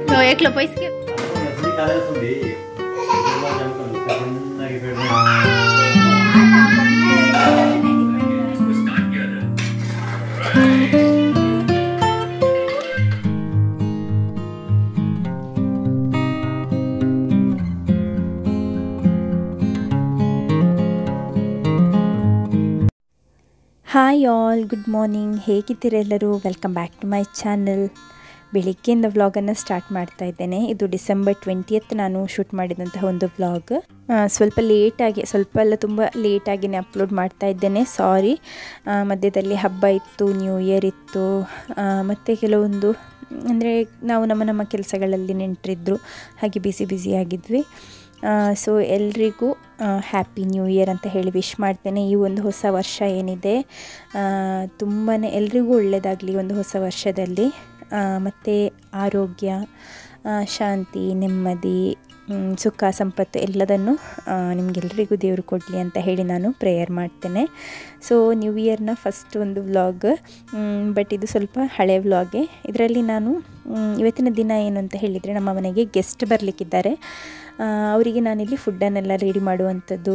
तो एकलो पैसे ಹಾಯ್ ಆಲ್, ಗುಡ್ ಮಾರ್ನಿಂಗ್. ಹೇಗಿದ್ದೀರಾ ಎಲ್ಲರೂ? Welcome back to my channel. ಬೆಳಿಗ್ಗೆಯಿಂದ ವ್ಲಾಗನ್ನು ಸ್ಟಾರ್ಟ್ ಮಾಡ್ತಾ ಇದ್ದೇನೆ. ಇದು ಡಿಸೆಂಬರ್ 20th ನಾನು ಶೂಟ್ ಮಾಡಿದಂತಹ ಒಂದು ವ್ಲಾಗ್. ಸ್ವಲ್ಪ ತುಂಬ ಲೇಟಾಗಿಯೇ ಅಪ್ಲೋಡ್ ಮಾಡ್ತಾ ಇದ್ದೇನೆ. ಸಾರಿ, ಮಧ್ಯದಲ್ಲಿ ಹಬ್ಬ ಇತ್ತು, ನ್ಯೂ ಇಯರ್ ಇತ್ತು, ಮತ್ತು ಕೆಲವೊಂದು ಅಂದರೆ ನಾವು ನಮ್ಮ ಕೆಲಸಗಳಲ್ಲಿ ನೆಂಟರಿದ್ದರು, ಹಾಗೆ ಬ್ಯುಸಿ ಆಗಿದ್ವಿ. ಸೊ ಎಲ್ರಿಗೂ ಹ್ಯಾಪಿ ನ್ಯೂ ಇಯರ್ ಅಂತ ಹೇಳಿ ವಿಶ್ ಮಾಡ್ತೇನೆ. ಈ ಒಂದು ಹೊಸ ವರ್ಷ ಏನಿದೆ ತುಂಬಾ ಎಲ್ರಿಗೂ ಒಳ್ಳೆಯದಾಗಲಿ ಒಂದು ಹೊಸ ವರ್ಷದಲ್ಲಿ. ಮತ್ತು ಆರೋಗ್ಯ, ಶಾಂತಿ, ನೆಮ್ಮದಿ, ಸುಖ, ಸಂಪತ್ತು ಎಲ್ಲದನ್ನು ನಿಮಗೆಲ್ಲರಿಗೂ ದೇವರು ಕೊಡಲಿ ಅಂತ ಹೇಳಿ ನಾನು ಪ್ರೇಯರ್ ಮಾಡ್ತೇನೆ. ಸೊ ನ್ಯೂ ಇಯರ್ನ ಫಸ್ಟ್ ಒಂದು ವ್ಲಾಗ್, ಬಟ್ ಇದು ಸ್ವಲ್ಪ ಹಳೆ ವ್ಲಾಗೆ. ಇದರಲ್ಲಿ ನಾನು ಇವತ್ತಿನ ದಿನ ಏನು ಅಂತ ಹೇಳಿದರೆ, ನಮ್ಮ ಮನೆಗೆ ಗೆಸ್ಟ್ ಬರಲಿಕ್ಕಿದ್ದಾರೆ. ಅವರಿಗೆ ನಾನಿಲ್ಲಿ ಫುಡ್ಡನ್ನೆಲ್ಲ ರೆಡಿ ಮಾಡುವಂಥದ್ದು,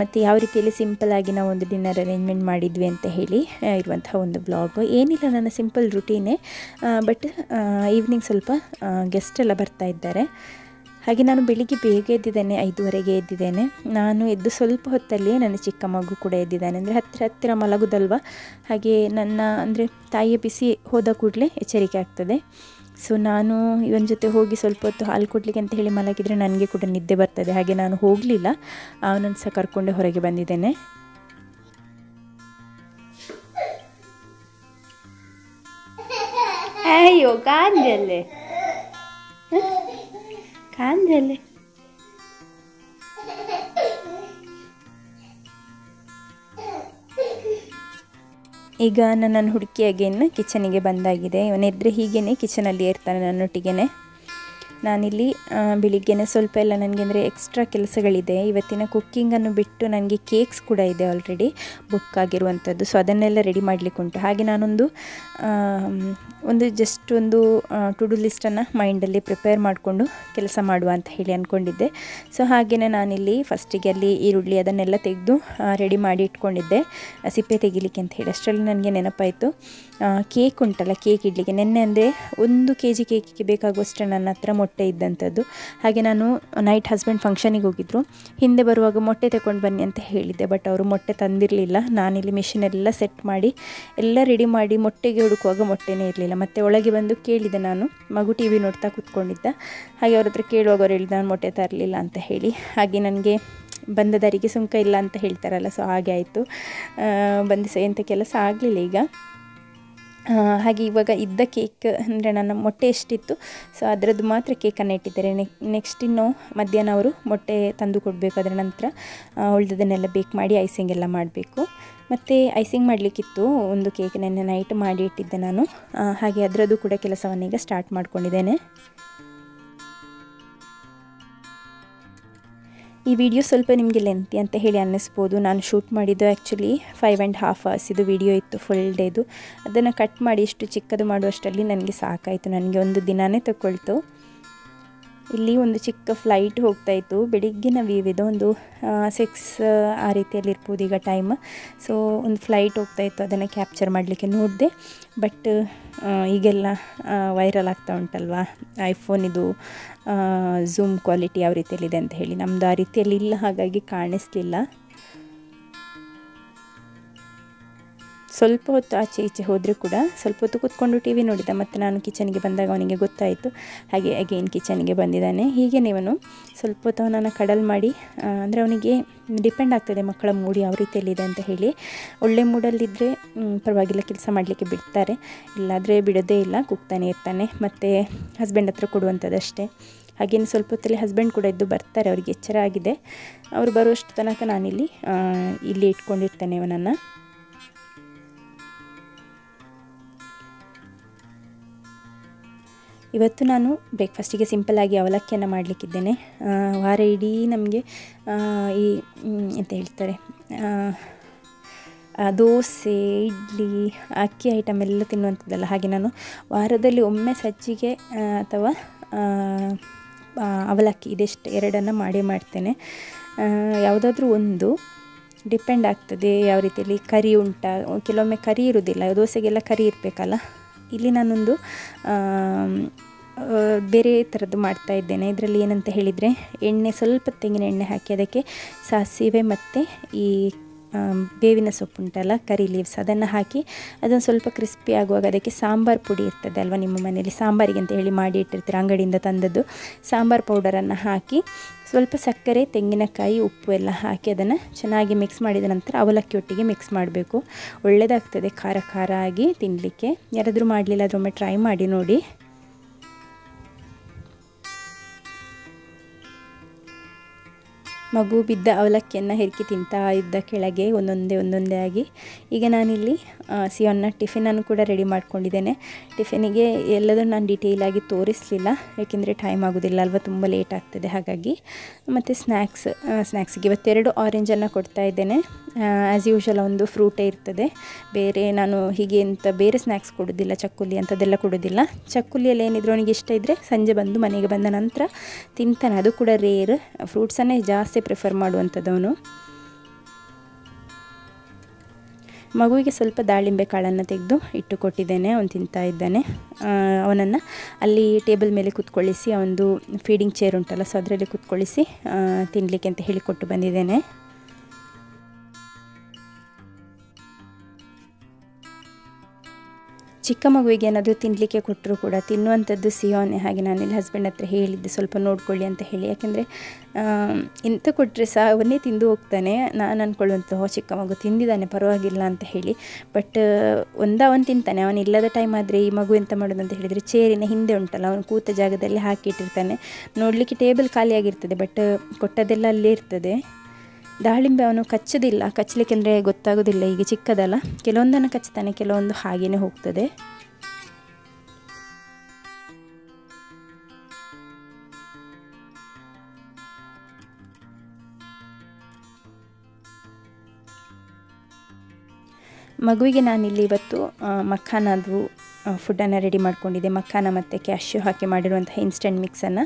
ಮತ್ತು ಯಾವ ರೀತಿಯಲ್ಲಿ ಸಿಂಪಲ್ಲಾಗಿ ನಾವು ಒಂದು ಡಿನ್ನರ್ ಅರೇಂಜ್ಮೆಂಟ್ ಮಾಡಿದ್ವಿ ಅಂತ ಹೇಳಿ ಇರುವಂತಹ ಒಂದು ವ್ಲಾಗ್. ಏನಿಲ್ಲ, ನನ್ನ ಸಿಂಪಲ್ ರುಟೀನೇ, ಬಟ್ ಈವ್ನಿಂಗ್ ಸ್ವಲ್ಪ ಗೆಸ್ಟ್ ಎಲ್ಲ ಬರ್ತಾ ಇದ್ದಾರೆ. ಹಾಗೆ ನಾನು ಬೆಳಿಗ್ಗೆ ಬೇಗ ಎದ್ದಿದ್ದೇನೆ, 5:30ಗೆ ಎದ್ದಿದ್ದೇನೆ. ನಾನು ಎದ್ದು ಸ್ವಲ್ಪ ಹೊತ್ತಲ್ಲಿಯೇ ನನ್ನ ಚಿಕ್ಕ ಮಗು ಕೂಡ ಎದ್ದಿದ್ದಾನೆ. ಅಂದರೆ ಹತ್ತಿರ ಮಲಗೋದಲ್ವ, ಹಾಗೆ ನನ್ನ ಅಂದರೆ ತಾಯಿಯ ಬಿಸಿ ಹೋದ ಕೂಡಲೇ ಎಚ್ಚರಿಕೆ ಆಗ್ತದೆ. ಸೊ ನಾನು ಇವನ ಜೊತೆ ಹೋಗಿ ಸ್ವಲ್ಪ ಹೊತ್ತು ಹಾಲು ಕೊಡಲಿಕ್ಕೆ ಅಂತ ಹೇಳಿ ಮಲಗಿದರೆ ನನಗೆ ಕೂಡ ನಿದ್ದೆ ಬರ್ತದೆ. ಹಾಗೆ ನಾನು ಹೋಗಲಿಲ್ಲ, ಅವನನ್ನು ಸಹ ಕರ್ಕೊಂಡೆ ಹೊರಗೆ ಬಂದಿದ್ದೇನೆ. ಅಯ್ಯೋ ಕಾಂಜಲೆ ಈಗ ನನ್ನನ್ನು ಹುಡುಕಿ ಅಗೇನ್ ಕಿಚನಿಗೆ ಬಂದಾಗಿದೆ. ಇವನೆದ್ರೆ ಹೀಗೇ ಕಿಚನಲ್ಲಿ ಇರ್ತಾನೆ ನನ್ನೊಟ್ಟಿಗೆ. ನಾನಿಲ್ಲಿ ಬೆಳಿಗ್ಗೆನೇ ಸ್ವಲ್ಪ ಎಲ್ಲ ನನಗೆ ಅಂದರೆ ಎಕ್ಸ್ಟ್ರಾ ಕೆಲಸಗಳಿದೆ. ಇವತ್ತಿನ ಕುಕ್ಕಿಂಗನ್ನು ಬಿಟ್ಟು ನನಗೆ ಕೇಕ್ಸ್ ಕೂಡ ಇದೆ ಆಲ್ರೆಡಿ ಬುಕ್ ಆಗಿರುವಂಥದ್ದು. ಸೊ ಅದನ್ನೆಲ್ಲ ರೆಡಿ ಮಾಡಲಿಕ್ಕೆ ಉಂಟು. ಹಾಗೆ ನಾನೊಂದು ಜಸ್ಟ್ ಒಂದು ಟು ಡು ಲಿಸ್ಟನ್ನು ಮೈಂಡಲ್ಲಿ ಪ್ರಿಪೇರ್ ಮಾಡಿಕೊಂಡು ಕೆಲಸ ಮಾಡುವ ಅಂತ ಹೇಳಿ ಅಂದ್ಕೊಂಡಿದ್ದೆ. ಸೊ ಹಾಗೆಯೇ ನಾನಿಲ್ಲಿ ಫಸ್ಟಿಗೆ ಅಲ್ಲಿ ಈರುಳ್ಳಿ ಅದನ್ನೆಲ್ಲ ತೆಗೆದು ರೆಡಿ ಮಾಡಿ ಇಟ್ಕೊಂಡಿದ್ದೆ, ಸಿಪ್ಪೆ ತೆಗಿಲಿಕ್ಕೆ ಅಂತ ಹೇಳಿ. ಅಷ್ಟರಲ್ಲಿ ನನಗೆ ನೆನಪಾಯಿತು, ಕೇಕ್ ಉಂಟಲ್ಲ, ಕೇಕ್ ಇಡಲಿಕ್ಕೆ. ನೆನ್ನೆ ಅಂದರೆ 1 kg ಕೇಕಿಗೆ ಬೇಕಾಗುವಷ್ಟು ನನ್ನ ಹತ್ರ ಮೊಟ್ಟೆ ಇದ್ದಂಥದ್ದು. ಹಾಗೆ ನಾನು ನೈಟ್ ಹಸ್ಬೆಂಡ್ ಫಂಕ್ಷನಿಗೆ ಹೋಗಿದ್ದರು, ಹಿಂದೆ ಬರುವಾಗ ಮೊಟ್ಟೆ ತಗೊಂಡು ಬನ್ನಿ ಅಂತ ಹೇಳಿದ್ದೆ, ಬಟ್ ಅವರು ಮೊಟ್ಟೆ ತಂದಿರಲಿಲ್ಲ. ನಾನಿಲ್ಲಿ ಮಿಷಿನೆಲ್ಲ ಸೆಟ್ ಮಾಡಿ ಎಲ್ಲ ರೆಡಿ ಮಾಡಿ ಮೊಟ್ಟೆಗೆ ಹುಡುಕುವಾಗ ಮೊಟ್ಟೆನೇ ಇರಲಿಲ್ಲ. ಮತ್ತು ಒಳಗೆ ಬಂದು ಕೇಳಿದೆ, ನಾನು ಮಗು ಟಿ ವಿ ನೋಡ್ತಾ ಕೂತ್ಕೊಂಡಿದ್ದ. ಹಾಗೆ ಅವ್ರ ಹತ್ರ ಕೇಳುವಾಗ ಅವ್ರು ಹೇಳಿದ ನಾನು ಮೊಟ್ಟೆ ತರಲಿಲ್ಲ ಅಂತ ಹೇಳಿ. ಹಾಗೆ ನನಗೆ ಬಂದ ದಾರಿಗೆ ಸುಂಕ ಇಲ್ಲ ಅಂತ ಹೇಳ್ತಾರಲ್ಲ, ಸೊ ಹಾಗೆ ಆಯಿತು. ಬಂದು ಸಹ ಎಂಥ ಕೆಲಸ ಆಗಲಿಲ್ಲ ಈಗ. ಹಾಗೆ ಇವಾಗ ಇದ್ದ ಕೇಕ್ ಅಂದರೆ ನನ್ನ ಮೊಟ್ಟೆ ಎಷ್ಟಿತ್ತು, ಸೊ ಅದರದ್ದು ಮಾತ್ರ ಕೇಕನ್ನು ಇಟ್ಟಿದ್ದಾರೆ. ನೆಕ್ಸ್ಟ್ ಇನ್ನು ಮಧ್ಯಾಹ್ನ ಅವರು ಮೊಟ್ಟೆ ತಂದು ಕೊಡಬೇಕು. ಅದರ ನಂತರ ಉಳಿದದನ್ನೆಲ್ಲ ಬೇಕ್ ಮಾಡಿ ಐಸಿಂಗ್ ಎಲ್ಲ ಮಾಡಬೇಕು. ಮತ್ತು ಐಸಿಂಗ್ ಮಾಡಲಿಕ್ಕಿತ್ತು ಒಂದು ಕೇಕ್, ನೆನ್ನೆ ನೈಟ್ ಮಾಡಿ ಇಟ್ಟಿದ್ದೆ ನಾನು. ಹಾಗೆ ಅದರದ್ದು ಕೂಡ ಕೆಲಸವನ್ನೀಗ ಸ್ಟಾರ್ಟ್ ಮಾಡ್ಕೊಂಡಿದ್ದೇನೆ. ಈ ವಿಡಿಯೋ ಸ್ವಲ್ಪ ನಿಮಗೆ ಲೆಂತಿ ಅಂತ ಹೇಳಿ ಅನ್ನಿಸ್ಬೋದು. ನಾನು ಶೂಟ್ ಮಾಡಿದ್ದು ಆ್ಯಕ್ಚುಲಿ 5.5 hours ಇದು ವಿಡಿಯೋ ಇತ್ತು, ಫುಲ್ ಡೇದು. ಅದನ್ನು ಕಟ್ ಮಾಡಿ ಇಷ್ಟು ಚಿಕ್ಕದು ಮಾಡುವಷ್ಟರಲ್ಲಿ ನನಗೆ ಸಾಕಾಯಿತು, ನನಗೆ ಒಂದು ದಿನವೇ ತಗೊಳ್ತು. ಇಲ್ಲಿ ಒಂದು ಚಿಕ್ಕ ಫ್ಲೈಟ್ ಹೋಗ್ತಾಯಿತ್ತು, ಬೆಳಿಗ್ಗಿನ ವ್ಯೂ ಇದು, ಒಂದು 6 ಆ ರೀತಿಯಲ್ಲಿ ಇರ್ಬೋದು ಈಗ ಟೈಮ್. ಸೊ ಒಂದು ಫ್ಲೈಟ್ ಹೋಗ್ತಾಯಿತ್ತು, ಅದನ್ನು ಕ್ಯಾಪ್ಚರ್ ಮಾಡಲಿಕ್ಕೆ ನೋಡಿದೆ. ಬಟ್ ಈಗೆಲ್ಲ ವೈರಲ್ ಆಗ್ತಾ ಉಂಟಲ್ವಾ ಐಫೋನ್ ಇದು ಝೂಮ್ ಕ್ವಾಲಿಟಿ ಯಾವ ರೀತಿಯಲ್ಲಿದೆ ಅಂತ ಹೇಳಿ. ನಮ್ಮದು ಆ ರೀತಿಯಲ್ಲಿ ಇಲ್ಲ, ಹಾಗಾಗಿ ಕಾಣಿಸ್ಲಿಲ್ಲ. ಸ್ವಲ್ಪ ಹೊತ್ತು ಆಚೆ ಈಚೆ ಹೋದರೆ ಕೂಡ ಸ್ವಲ್ಪ ಹೊತ್ತು ಕೂತ್ಕೊಂಡು ಟಿ ವಿ ನೋಡಿದ. ಮತ್ತು ನಾನು ಕಿಚನ್ಗೆ ಬಂದಾಗ ಅವನಿಗೆ ಗೊತ್ತಾಯಿತು. ಹಾಗೆ ಅಗೇನ್ ಕಿಚನ್ಗೆ ಬಂದಿದ್ದಾನೆ. ಹೀಗೆ ನೀವು ಸ್ವಲ್ಪ ಹೊತ್ತು ಅವನನ್ನು ಕಡಲ್ ಮಾಡಿ, ಅಂದರೆ ಅವನಿಗೆ ಡಿಪೆಂಡ್ ಆಗ್ತದೆ ಮಕ್ಕಳ ಮೂಡ್ ಯಾವ ರೀತಿಯಲ್ಲಿದೆ ಅಂತ ಹೇಳಿ. ಒಳ್ಳೆ ಮೂಡಲ್ಲಿದ್ದರೆ ಪರವಾಗಿಲ್ಲ, ಕೆಲಸ ಮಾಡಲಿಕ್ಕೆ ಬಿಡ್ತಾರೆ, ಇಲ್ಲಾದರೆ ಬಿಡೋದೇ ಇಲ್ಲ, ಕೂಗ್ತಾನೆ ಇರ್ತಾನೆ. ಮತ್ತು ಹಸ್ಬೆಂಡ್ ಹತ್ರ ಕೊಡುವಂಥದ್ದಷ್ಟೇ. ಹಾಗೇನು ಸ್ವಲ್ಪ ಹೊತ್ತಲ್ಲಿ ಹಸ್ಬೆಂಡ್ ಕೂಡ ಇದ್ದು ಬರ್ತಾರೆ, ಅವರಿಗೆ ಎಚ್ಚರ ಆಗಿದೆ. ಅವರು ಬರುವಷ್ಟು ತನಕ ನಾನಿಲ್ಲಿ ಇಟ್ಕೊಂಡಿರ್ತೇನೆ ಅವನನ್ನು. ಇವತ್ತು ನಾನು ಬ್ರೇಕ್ಫಾಸ್ಟಿಗೆ ಸಿಂಪಲ್ಲಾಗಿ ಅವಲಕ್ಕಿಯನ್ನು ಮಾಡಲಿಕ್ಕಿದ್ದೇನೆ. ವಾರ ಇಡೀ ನಮಗೆ ಈ ಎಂತ ಹೇಳ್ತಾರೆ ದೋಸೆ, ಇಡ್ಲಿ, ಅಕ್ಕಿ ಐಟಮ್ ಎಲ್ಲ ತಿನ್ನುವಂಥದ್ದಲ್ಲ. ಹಾಗೆ ನಾನು ವಾರದಲ್ಲಿ ಒಮ್ಮೆ ಸಜ್ಜಿಗೆ ಅಥವಾ ಅವಲಕ್ಕಿ ಇದೆಷ್ಟು ಎರಡನ್ನು ಮಾಡೇ ಯಾವುದಾದ್ರೂ ಒಂದು ಡಿಪೆಂಡ್ ಆಗ್ತದೆ ಯಾವ ರೀತಿಯಲ್ಲಿ. ಕರಿ ಉಂಟಾ, ಕೆಲವೊಮ್ಮೆ ಕರಿ ಇರೋದಿಲ್ಲ, ದೋಸೆಗೆಲ್ಲ ಕರಿ ಇರಬೇಕಲ್ಲ. ಇಲ್ಲಿ ನಾನೊಂದು ಬೇರೆ ಥರದ್ದು ಮಾಡ್ತಾಯಿದ್ದೇನೆ. ಇದರಲ್ಲಿ ಏನಂತ ಹೇಳಿದರೆ, ಸ್ವಲ್ಪ ತೆಂಗಿನ ಎಣ್ಣೆ ಹಾಕಿ ಅದಕ್ಕೆ ಸಾಸಿವೆ ಮತ್ತು ಈ ಬೇವಿನ ಸೊಪ್ಪು ಉಂಟಲ್ಲ, ಕರಿ ಲೀವ್ಸ್, ಅದನ್ನು ಹಾಕಿ ಅದನ್ನು ಸ್ವಲ್ಪ ಕ್ರಿಸ್ಪಿ ಆಗುವಾಗ ಅದಕ್ಕೆ ಸಾಂಬಾರು ಪುಡಿ ಇರ್ತದೆ ಅಲ್ವ, ನಿಮ್ಮ ಮನೆಯಲ್ಲಿ ಸಾಂಬಾರಿಗೆ ಅಂತ ಹೇಳಿ ಮಾಡಿ ಇಟ್ಟಿರ್ತೀರ ಅಂಗಡಿಯಿಂದ ತಂದದ್ದು, ಸಾಂಬಾರು ಪೌಡರನ್ನು ಹಾಕಿ ಸ್ವಲ್ಪ ಸಕ್ಕರೆ, ತೆಂಗಿನಕಾಯಿ, ಉಪ್ಪು ಎಲ್ಲ ಹಾಕಿ ಅದನ್ನು ಚೆನ್ನಾಗಿ ಮಿಕ್ಸ್ ಮಾಡಿದ ನಂತರ ಅವಲಕ್ಕಿ ಒಟ್ಟಿಗೆ ಮಿಕ್ಸ್ ಮಾಡಬೇಕು. ಒಳ್ಳೆಯದಾಗ್ತದೆ ಖಾರ ಖಾರ ಆಗಿ ತಿನ್ನಲಿಕ್ಕೆ. ಯಾರಾದರೂ ಮಾಡಲಿಲ್ಲ ಅದರೊಮ್ಮೆ ಟ್ರೈ ಮಾಡಿ ನೋಡಿ. ಮಗು ಬಿದ್ದ ಅವಲಕ್ಕಿಯನ್ನು ಹೆರ್ಕಿ ತಿಂತಾ ಇದ್ದ ಕೆಳಗೆ ಒಂದೊಂದೇ ಆಗಿ. ಈಗ ನಾನಿಲ್ಲಿ ಸಿಯೋನ್ನ ಟಿಫಿನನ್ನು ಕೂಡ ರೆಡಿ ಮಾಡ್ಕೊಂಡಿದ್ದೇನೆ. ಟಿಫಿನಿಗೆ ಎಲ್ಲದನ್ನು ನಾನು ಡೀಟೇಲಾಗಿ ತೋರಿಸಲಿಲ್ಲ, ಯಾಕೆಂದರೆ ಟೈಮ್ ಆಗೋದಿಲ್ಲ ಅಲ್ವ, ತುಂಬ ಲೇಟ್ ಆಗ್ತದೆ ಹಾಗಾಗಿ. ಮತ್ತು ಸ್ನ್ಯಾಕ್ಸಿಗೆ ಇವತ್ತೆರಡು ಆರೆಂಜನ್ನು ಕೊಡ್ತಾ ಇದ್ದೇನೆ. ಆ್ಯಸ್ ಯೂಶಲ್ ಒಂದು ಫ್ರೂಟೇ ಇರ್ತದೆ, ಬೇರೆ ನಾನು ಹೀಗೆ ಅಂತ ಬೇರೆ ಸ್ನ್ಯಾಕ್ಸ್ ಕೊಡೋದಿಲ್ಲ, ಚಕ್ಕುಲಿ ಅಂಥದ್ದೆಲ್ಲ ಕೊಡೋದಿಲ್ಲ. ಚಕ್ಕುಲಿಯಲ್ಲಿ ಏನಿದ್ರು ಅವನಿಗೆ ಇಷ್ಟ ಇದ್ದರೆ ಸಂಜೆ ಬಂದು ಮನೆಗೆ ಬಂದ ನಂತರ ತಿಂತಾನೆ, ಅದು ಕೂಡ ರೇರ್. ಫ್ರೂಟ್ಸನ್ನೇ ಜಾಸ್ತಿ ಪ್ರಿಫರ್ ಮಾಡುವಂಥದ್ದವನು. ಮಗುವಿಗೆ ಸ್ವಲ್ಪ ದಾಳಿಂಬೆ ಕಾಳನ್ನು ತೆಗೆದು ಇಟ್ಟು ಕೊಟ್ಟಿದ್ದೇನೆ, ಅವನು ತಿಂತಾ ಇದ್ದಾನೆ. ಅವನನ್ನು ಅಲ್ಲಿ ಟೇಬಲ್ ಮೇಲೆ ಕೂತ್ಕೊಳ್ಳಿಸಿ, ಅವನದು ಫೀಡಿಂಗ್ ಚೇರ್ ಉಂಟಲ್ಲ, ಸೊ ಅದರಲ್ಲಿ ಕೂತ್ಕೊಳ್ಳಿಸಿ ತಿನ್ನಲಿಕ್ಕೆ ಅಂತ ಹೇಳಿಕೊಟ್ಟು ಬಂದಿದ್ದೇನೆ. ಚಿಕ್ಕ ಮಗುವಿಗೆ ಏನಾದರೂ ತಿನ್ನಲಿಕ್ಕೆ ಕೊಟ್ಟರೂ ಕೂಡ ತಿನ್ನುವಂಥದ್ದು ಸಿಯೋನೆ. ಹಾಗೆ ನಾನಿಲ್ಲಿ ಹಸ್ಬೆಂಡ್ ಹತ್ರ ಹೇಳಿದ್ದೆ ಸ್ವಲ್ಪ ನೋಡ್ಕೊಳ್ಳಿ ಅಂತ ಹೇಳಿ, ಯಾಕೆಂದರೆ ಎಂತ ಕೊಟ್ಟರೆ ಸಹ ಅವನ್ನೇ ತಿಂದು ಹೋಗ್ತಾನೆ. ನಾನು ಅಂದ್ಕೊಳ್ಳುವಂಥ ಚಿಕ್ಕ ಮಗು ತಿಂದಿದ್ದಾನೆ ಪರವಾಗಿಲ್ಲ ಅಂತ ಹೇಳಿ, ಬಟ್ ಅವನು ತಿಂತಾನೆ. ಅವನು ಇಲ್ಲದ ಟೈಮ್ ಆದರೆ ಈ ಮಗು ಎಂತ ಮಾಡೋದು ಅಂತ ಹೇಳಿದರೆ, ಚೇರಿನ ಹಿಂದೆ ಉಂಟಲ್ಲ, ಅವನು ಕೂತ ಜಾಗದಲ್ಲಿ ಹಾಕಿಟ್ಟಿರ್ತಾನೆ. ನೋಡಲಿಕ್ಕೆ ಟೇಬಲ್ ಖಾಲಿಯಾಗಿರ್ತದೆ, ಬಟ್ ಕೊಟ್ಟದೆಲ್ಲ ಅಲ್ಲೇ ಇರ್ತದೆ. ದಾಳಿಂಬೆ ಅವನು ಕಚ್ಚಲಿಕ್ಕೆ ಅಂದರೆ ಗೊತ್ತಾಗೋದಿಲ್ಲ, ಈಗ ಚಿಕ್ಕದಲ್ಲ, ಕೆಲವೊಂದನ್ನು ಕಚ್ತಾನೆ, ಕೆಲವೊಂದು ಹಾಗೇ ಹೋಗ್ತದೆ. ಮಗುವಿಗೆ ನಾನಿಲ್ಲಿ ಇವತ್ತು ಮಖಾನದು ಫುಡ್ಡನ್ನು ರೆಡಿ ಮಾಡ್ಕೊಂಡಿದ್ದೆ. ಮಖಾನ ಮತ್ತು ಕ್ಯಾಶ್ಯೂ ಹಾಕಿ ಮಾಡಿರುವಂತಹ ಇನ್ಸ್ಟೆಂಟ್ ಮಿಕ್ಸನ್ನು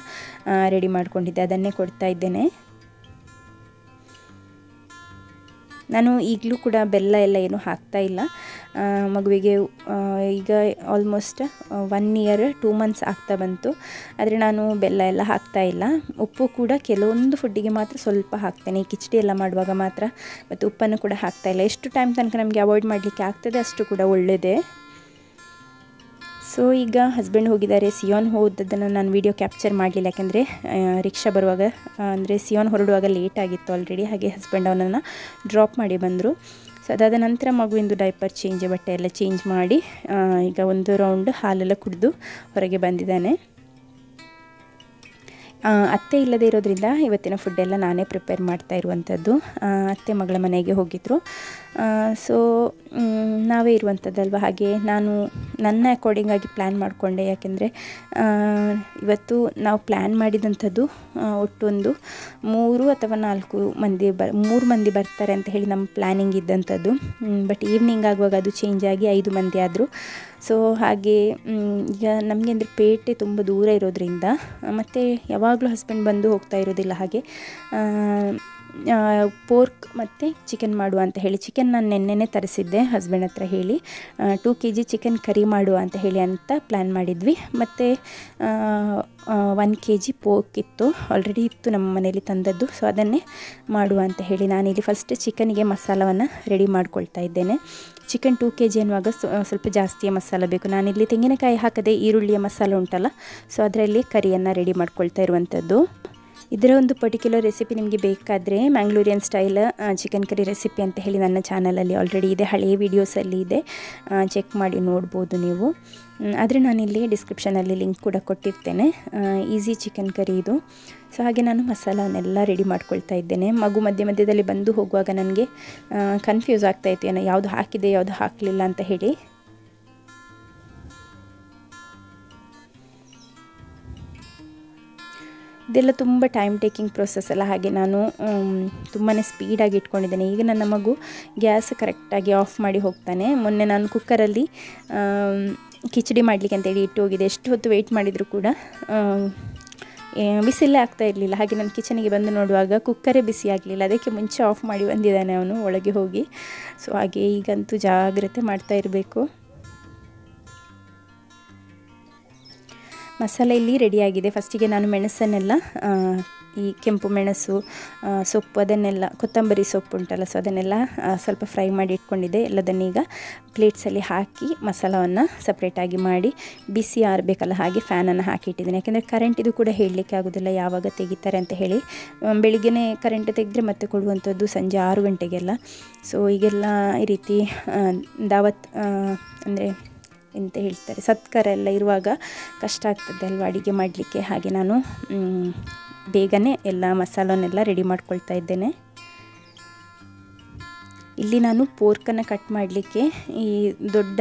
ರೆಡಿ ಮಾಡ್ಕೊಂಡಿದ್ದೆ, ಅದನ್ನೇ ಕೊಡ್ತಾ ಇದ್ದೇನೆ. ನಾನು ಈಗಲೂ ಕೂಡ ಬೆಲ್ಲ ಎಲ್ಲ ಏನೂ ಹಾಕ್ತಾ ಇಲ್ಲ. ಮಗುವಿಗೆ ಈಗ ಆಲ್ಮೋಸ್ಟ್ 1 year 2 months ಆಗ್ತಾ ಬಂತು, ಆದರೆ ನಾನು ಬೆಲ್ಲ ಎಲ್ಲ ಹಾಕ್ತಾ ಇಲ್ಲ. ಉಪ್ಪು ಕೂಡ ಕೆಲವೊಂದು ಫುಡ್ಡಿಗೆ ಮಾತ್ರ ಸ್ವಲ್ಪ ಹಾಕ್ತೇನೆ, ಈ ಕಿಚಡಿ ಎಲ್ಲ ಮಾಡುವಾಗ ಮಾತ್ರ. ಮತ್ತು ಉಪ್ಪನ್ನು ಕೂಡ ಹಾಕ್ತಾ ಇಲ್ಲ. ಎಷ್ಟು ಟೈಮ್ ತನಕ ನಮಗೆ ಅವಾಯ್ಡ್ ಮಾಡಲಿಕ್ಕೆ ಆಗ್ತದೆ ಅಷ್ಟು ಕೂಡ ಒಳ್ಳೆಯದೇ. ಸೊ ಈಗ ಹಸ್ಬೆಂಡ್ ಹೋಗಿದ್ದಾರೆ. ಸಿಯೋನ್ ಹೋದದ್ದನ್ನು ನಾನು ವಿಡಿಯೋ ಕ್ಯಾಪ್ಚರ್ ಮಾಡಲಿಲ್ಲ, ಯಾಕೆಂದರೆ ರಿಕ್ಷಾ ಬರುವಾಗ ಅಂದರೆ ಸಿಯೋನ್ ಹೊರಡುವಾಗ ಲೇಟ್ ಆಗಿತ್ತು ಆಲ್ರೆಡಿ. ಹಾಗೆ ಹಸ್ಬೆಂಡ್ ಅವನನ್ನು ಡ್ರಾಪ್ ಮಾಡಿ ಬಂದರು. ಸೊ ಅದಾದ ನಂತರ ಮಗುವಿಂದು ಡೈಪರ್ ಚೇಂಜ್, ಬಟ್ಟೆ ಎಲ್ಲ ಚೇಂಜ್ ಮಾಡಿ ಈಗ ಒಂದು ರೌಂಡ್ ಹಾಲೆಲ್ಲ ಕುಡಿದು ಹೊರಗೆ ಬಂದಿದ್ದಾನೆ. ಅತ್ತೆ ಇಲ್ಲದೇ ಇರೋದ್ರಿಂದ ಇವತ್ತಿನ ಫುಡ್ಡೆಲ್ಲ ನಾನೇ ಪ್ರಿಪೇರ್ ಮಾಡ್ತಾ ಇರುವಂಥದ್ದು. ಅತ್ತೆ ಮಗಳ ಮನೆಗೆ ಹೋಗಿದ್ದರು, ಸೊ ನಾವೇ ಇರುವಂಥದ್ದಲ್ವ. ಹಾಗೆ ನಾನು ನನ್ನ ಅಕಾರ್ಡಿಂಗಾಗಿ ಪ್ಲ್ಯಾನ್ ಮಾಡಿಕೊಂಡೆ, ಯಾಕೆಂದರೆ ಇವತ್ತು ನಾವು ಪ್ಲ್ಯಾನ್ ಮಾಡಿದಂಥದ್ದು ಒಟ್ಟೊಂದು 3 ಅಥವಾ 4 ಮಂದಿ ಬರ್ತಾರೆ ಅಂತ ಹೇಳಿ ನಮ್ಮ ಪ್ಲ್ಯಾನಿಂಗ್ ಇದ್ದಂಥದ್ದು. ಬಟ್ ಈವ್ನಿಂಗ್ ಆಗುವಾಗ ಅದು ಚೇಂಜ್ ಆಗಿ 5 ಮಂದಿ ಆದರು. ಸೊ ಹಾಗೆ ಈಗ ನಮಗೆ ಅಂದರೆ ಪೇಟೆ ತುಂಬ ದೂರ ಇರೋದ್ರಿಂದ, ಮತ್ತು ಯಾವಾಗಲೂ ಹಸ್ಬೆಂಡ್ ಬಂದು ಹೋಗ್ತಾ ಇರೋದಿಲ್ಲ. ಹಾಗೆ ಪೋರ್ಕ್ ಮತ್ತು ಚಿಕನ್ ಮಾಡುವ ಅಂತ ಹೇಳಿ, ಚಿಕನ್ ನಾನು ನೆನ್ನೆನೇ ತರಿಸಿದ್ದೆ ಹಸ್ಬೆಂಡ್ ಹತ್ರ ಹೇಳಿ. 2 kg ಚಿಕನ್ ಕರಿ ಮಾಡುವ ಅಂತ ಹೇಳಿ ಅಂತ ಪ್ಲ್ಯಾನ್ ಮಾಡಿದ್ವಿ. ಮತ್ತು 1 kg ಪೋರ್ಕ್ ಇತ್ತು, ಆಲ್ರೆಡಿ ಇತ್ತು ನಮ್ಮ ಮನೆಯಲ್ಲಿ ತಂದದ್ದು. ಸೊ ಅದನ್ನೇ ಮಾಡುವ ಅಂತ ಹೇಳಿ ನಾನಿಲ್ಲಿ ಫಸ್ಟ್ ಚಿಕನಿಗೆ ಮಸಾಲವನ್ನು ರೆಡಿ ಮಾಡ್ಕೊಳ್ತಾ ಇದ್ದೇನೆ. ಚಿಕನ್ 2 kg ಅನ್ನುವಾಗ ಸ್ವಲ್ಪ ಜಾಸ್ತಿಯ ಮಸಾಲ ಬೇಕು. ನಾನಿಲ್ಲಿ ತೆಂಗಿನಕಾಯಿ ಹಾಕದೆ ಈರುಳ್ಳಿಯ ಮಸಾಲ ಉಂಟಲ್ಲ, ಸೊ ಅದರಲ್ಲಿ ಕರಿಯನ್ನು ರೆಡಿ ಮಾಡ್ಕೊಳ್ತಾ ಇರುವಂಥದ್ದು. ಇದರ ಒಂದು ಪರ್ಟಿಕ್ಯುಲರ್ ರೆಸಿಪಿ ನಿಮಗೆ ಬೇಕಾದರೆ Mangalorean style chicken curry recipe ಅಂತ ಹೇಳಿ ನನ್ನ ಚಾನಲಲ್ಲಿ ಆಲ್ರೆಡಿ ಇದೆ, ಹಳೆಯ ವೀಡಿಯೋಸಲ್ಲಿ ಇದೆ, ಚೆಕ್ ಮಾಡಿ ನೋಡ್ಬೋದು ನೀವು. ಆದರೆ ನಾನಿಲ್ಲಿ ಡಿಸ್ಕ್ರಿಪ್ಷನಲ್ಲಿ ಲಿಂಕ್ ಕೂಡ ಕೊಟ್ಟಿರ್ತೇನೆ. ಈಸಿ ಚಿಕನ್ ಕರಿ ಇದು. ಸೊ ಹಾಗೆ ನಾನು ಮಸಾಲವನ್ನೆಲ್ಲ ರೆಡಿ ಮಾಡ್ಕೊಳ್ತಾ ಇದ್ದೇನೆ. ಮಗು ಮಧ್ಯದಲ್ಲಿ ಬಂದು ಹೋಗುವಾಗ ನನಗೆ ಕನ್ಫ್ಯೂಸ್ ಆಗ್ತಾಯಿತ್ತು, ಏನೋ ಯಾವುದು ಹಾಕಿದೆ ಯಾವುದು ಹಾಕಲಿಲ್ಲ ಅಂತ ಹೇಳಿ. ಇದೆಲ್ಲ ತುಂಬ ಟೈಮ್ ಟೇಕಿಂಗ್ ಪ್ರೊಸೆಸ್ ಅಲ್ಲ, ಹಾಗೆ ನಾನು ತುಂಬಾ ಸ್ಪೀಡಾಗಿ ಇಟ್ಕೊಂಡಿದ್ದೇನೆ. ಈಗ ನನ್ನ ಮಗು ಗ್ಯಾಸ್ ಕರೆಕ್ಟಾಗಿ ಆಫ್ ಮಾಡಿ ಹೋಗ್ತಾನೆ. ಮೊನ್ನೆ ನಾನು ಕುಕ್ಕರಲ್ಲಿ ಕಿಚಡಿ ಮಾಡಲಿಕ್ಕೆ ಅಂತೇಳಿ ಇಟ್ಟು ಹೋಗಿದೆ. ಎಷ್ಟು ಹೊತ್ತು ವೆಯ್ಟ್ ಮಾಡಿದರೂ ಕೂಡ ಬಿಸಿಲೇ ಆಗ್ತಾ ಇರಲಿಲ್ಲ. ಹಾಗೆ ನಾನು ಕಿಚನಿಗೆ ಬಂದು ನೋಡುವಾಗ ಕುಕ್ಕರೇ ಬಿಸಿ ಆಗಲಿಲ್ಲ. ಅದಕ್ಕೆ ಮುಂಚೆ ಆಫ್ ಮಾಡಿ ಬಂದಿದ್ದಾನೆ ಅವನು ಒಳಗೆ ಹೋಗಿ. ಸೊ ಹಾಗೆ ಈಗಂತೂ ಜಾಗ್ರತೆ ಮಾಡ್ತಾ ಇರಬೇಕು. ಮಸಾಲೆ ಇಲ್ಲಿ ರೆಡಿಯಾಗಿದೆ. ಫಸ್ಟಿಗೆ ನಾನು ಮೆಣಸನ್ನೆಲ್ಲ ಈ ಕೆಂಪು ಮೆಣಸು, ಸೊಪ್ಪು ಅದನ್ನೆಲ್ಲ, ಕೊತ್ತಂಬರಿ ಸೊಪ್ಪು ಉಂಟಲ್ಲ, ಸೊ ಅದನ್ನೆಲ್ಲ ಸ್ವಲ್ಪ ಫ್ರೈ ಮಾಡಿ ಇಟ್ಕೊಂಡಿದ್ದೆ. ಎಲ್ಲದನ್ನೀಗ ಪ್ಲೇಟ್ಸಲ್ಲಿ ಹಾಕಿ ಮಸಾಲವನ್ನು ಸಪ್ರೇಟಾಗಿ ಮಾಡಿ ಬಿಸಿ ಆರಬೇಕಲ್ಲ, ಹಾಗೆ ಫ್ಯಾನನ್ನು ಹಾಕಿ ಇಟ್ಟಿದ್ದೀನಿ. ಯಾಕೆಂದರೆ ಕರೆಂಟ್ ಇದು ಕೂಡ ಹೇಳಲಿಕ್ಕೆ ಆಗೋದಿಲ್ಲ ಯಾವಾಗ ತೆಗಿತಾರೆ ಅಂತ ಹೇಳಿ. ಬೆಳಿಗ್ಗೆ ಕರೆಂಟ್ ತೆಗೆದ್ರೆ ಮತ್ತೆ ಕೊಡುವಂಥದ್ದು ಸಂಜೆ 6 ಗಂಟೆಗೆಲ್ಲ. ಸೊ ಈಗೆಲ್ಲ ಈ ರೀತಿ ದಾವತ್ ಅಂದರೆ ಎಂತ ಹೇಳ್ತಾರೆ, ಸತ್ಕಾರ ಎಲ್ಲ ಇರುವಾಗ ಕಷ್ಟ ಆಗ್ತದೆ ಅಲ್ವಾ ಅಡುಗೆ ಮಾಡಲಿಕ್ಕೆ. ಹಾಗೆ ನಾನು ಬೇಗನೆ ಎಲ್ಲ ಮಸಾಲನ್ನೆಲ್ಲ ರೆಡಿ ಮಾಡ್ಕೊಳ್ತಾ ಇದ್ದೇನೆ. ಇಲ್ಲಿ ನಾನು ಪೋರ್ಕನ್ನು ಕಟ್ ಮಾಡಲಿಕ್ಕೆ ಈ ದೊಡ್ಡ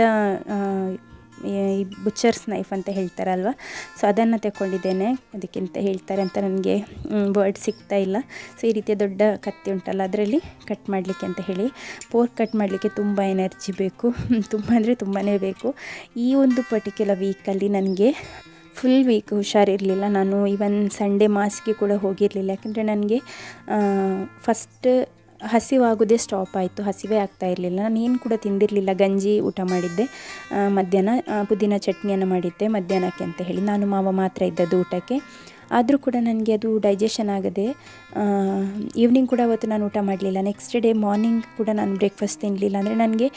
ಈ ಬುಚ್ಚರ್ಸ್ ನೈಫ್ ಅಂತ ಹೇಳ್ತಾರಲ್ವ, ಸೊ ಅದನ್ನು ತಗೊಂಡಿದ್ದೇನೆ. ಅದಕ್ಕಿಂತ ಹೇಳ್ತಾರೆ ಅಂತ ನನಗೆ ವರ್ಡ್ ಸಿಗ್ತಾ ಇಲ್ಲ. ಸೊ ಈ ರೀತಿಯ ದೊಡ್ಡ ಕತ್ತಿ ಉಂಟಲ್ಲ, ಅದರಲ್ಲಿ ಕಟ್ ಮಾಡಲಿಕ್ಕೆ ಅಂತ ಹೇಳಿ. ಪೋರ್ಕ್ ಕಟ್ ಮಾಡಲಿಕ್ಕೆ ತುಂಬ ಎನರ್ಜಿ ಬೇಕು, ತುಂಬ ಅಂದರೆ ತುಂಬಾ ಬೇಕು. ಈ ಒಂದು ಪರ್ಟಿಕ್ಯುಲರ್ ವೀಕಲ್ಲಿ ನನಗೆ ಫುಲ್ ವೀಕ್ ಹುಷಾರಿರಲಿಲ್ಲ. ನಾನು ಈವನ್ ಸಂಡೇ ಮಾಸ್ಗೆ ಕೂಡ ಹೋಗಿರಲಿಲ್ಲ. ಯಾಕೆಂದರೆ ನನಗೆ ಫಸ್ಟ್ ಹಸಿವಾಗೋದೇ ಸ್ಟಾಪ್ ಆಯಿತು, ಹಸಿವೇ ಆಗ್ತಾ ಇರಲಿಲ್ಲ. ನಾನೇನು ಕೂಡ ತಿಂದಿರಲಿಲ್ಲ. ಗಂಜಿ ಊಟ ಮಾಡಿದ್ದೆ, ಮಧ್ಯಾಹ್ನ ಪುದೀನ ಚಟ್ನಿಯನ್ನು ಮಾಡಿದ್ದೆ ಮಧ್ಯಾಹ್ನಕ್ಕೆ ಅಂತ ಹೇಳಿ. ನಾನು ಮಾವ ಮಾತ್ರ ಇದ್ದದ್ದು ಊಟಕ್ಕೆ. ಆದರೂ ಕೂಡ ನನಗೆ ಅದು ಡೈಜೆಷನ್ ಆಗದೆ ಈವ್ನಿಂಗ್ ಕೂಡ ಅವತ್ತು ನಾನು ಊಟ ಮಾಡಲಿಲ್ಲ. ನೆಕ್ಸ್ಟ್ ಡೇ ಮಾರ್ನಿಂಗ್ ಕೂಡ ನಾನು ಬ್ರೇಕ್ಫಾಸ್ಟ್ ತಿನ್ನಲಿಲ್ಲ. ಅಂದರೆ ನನಗೆ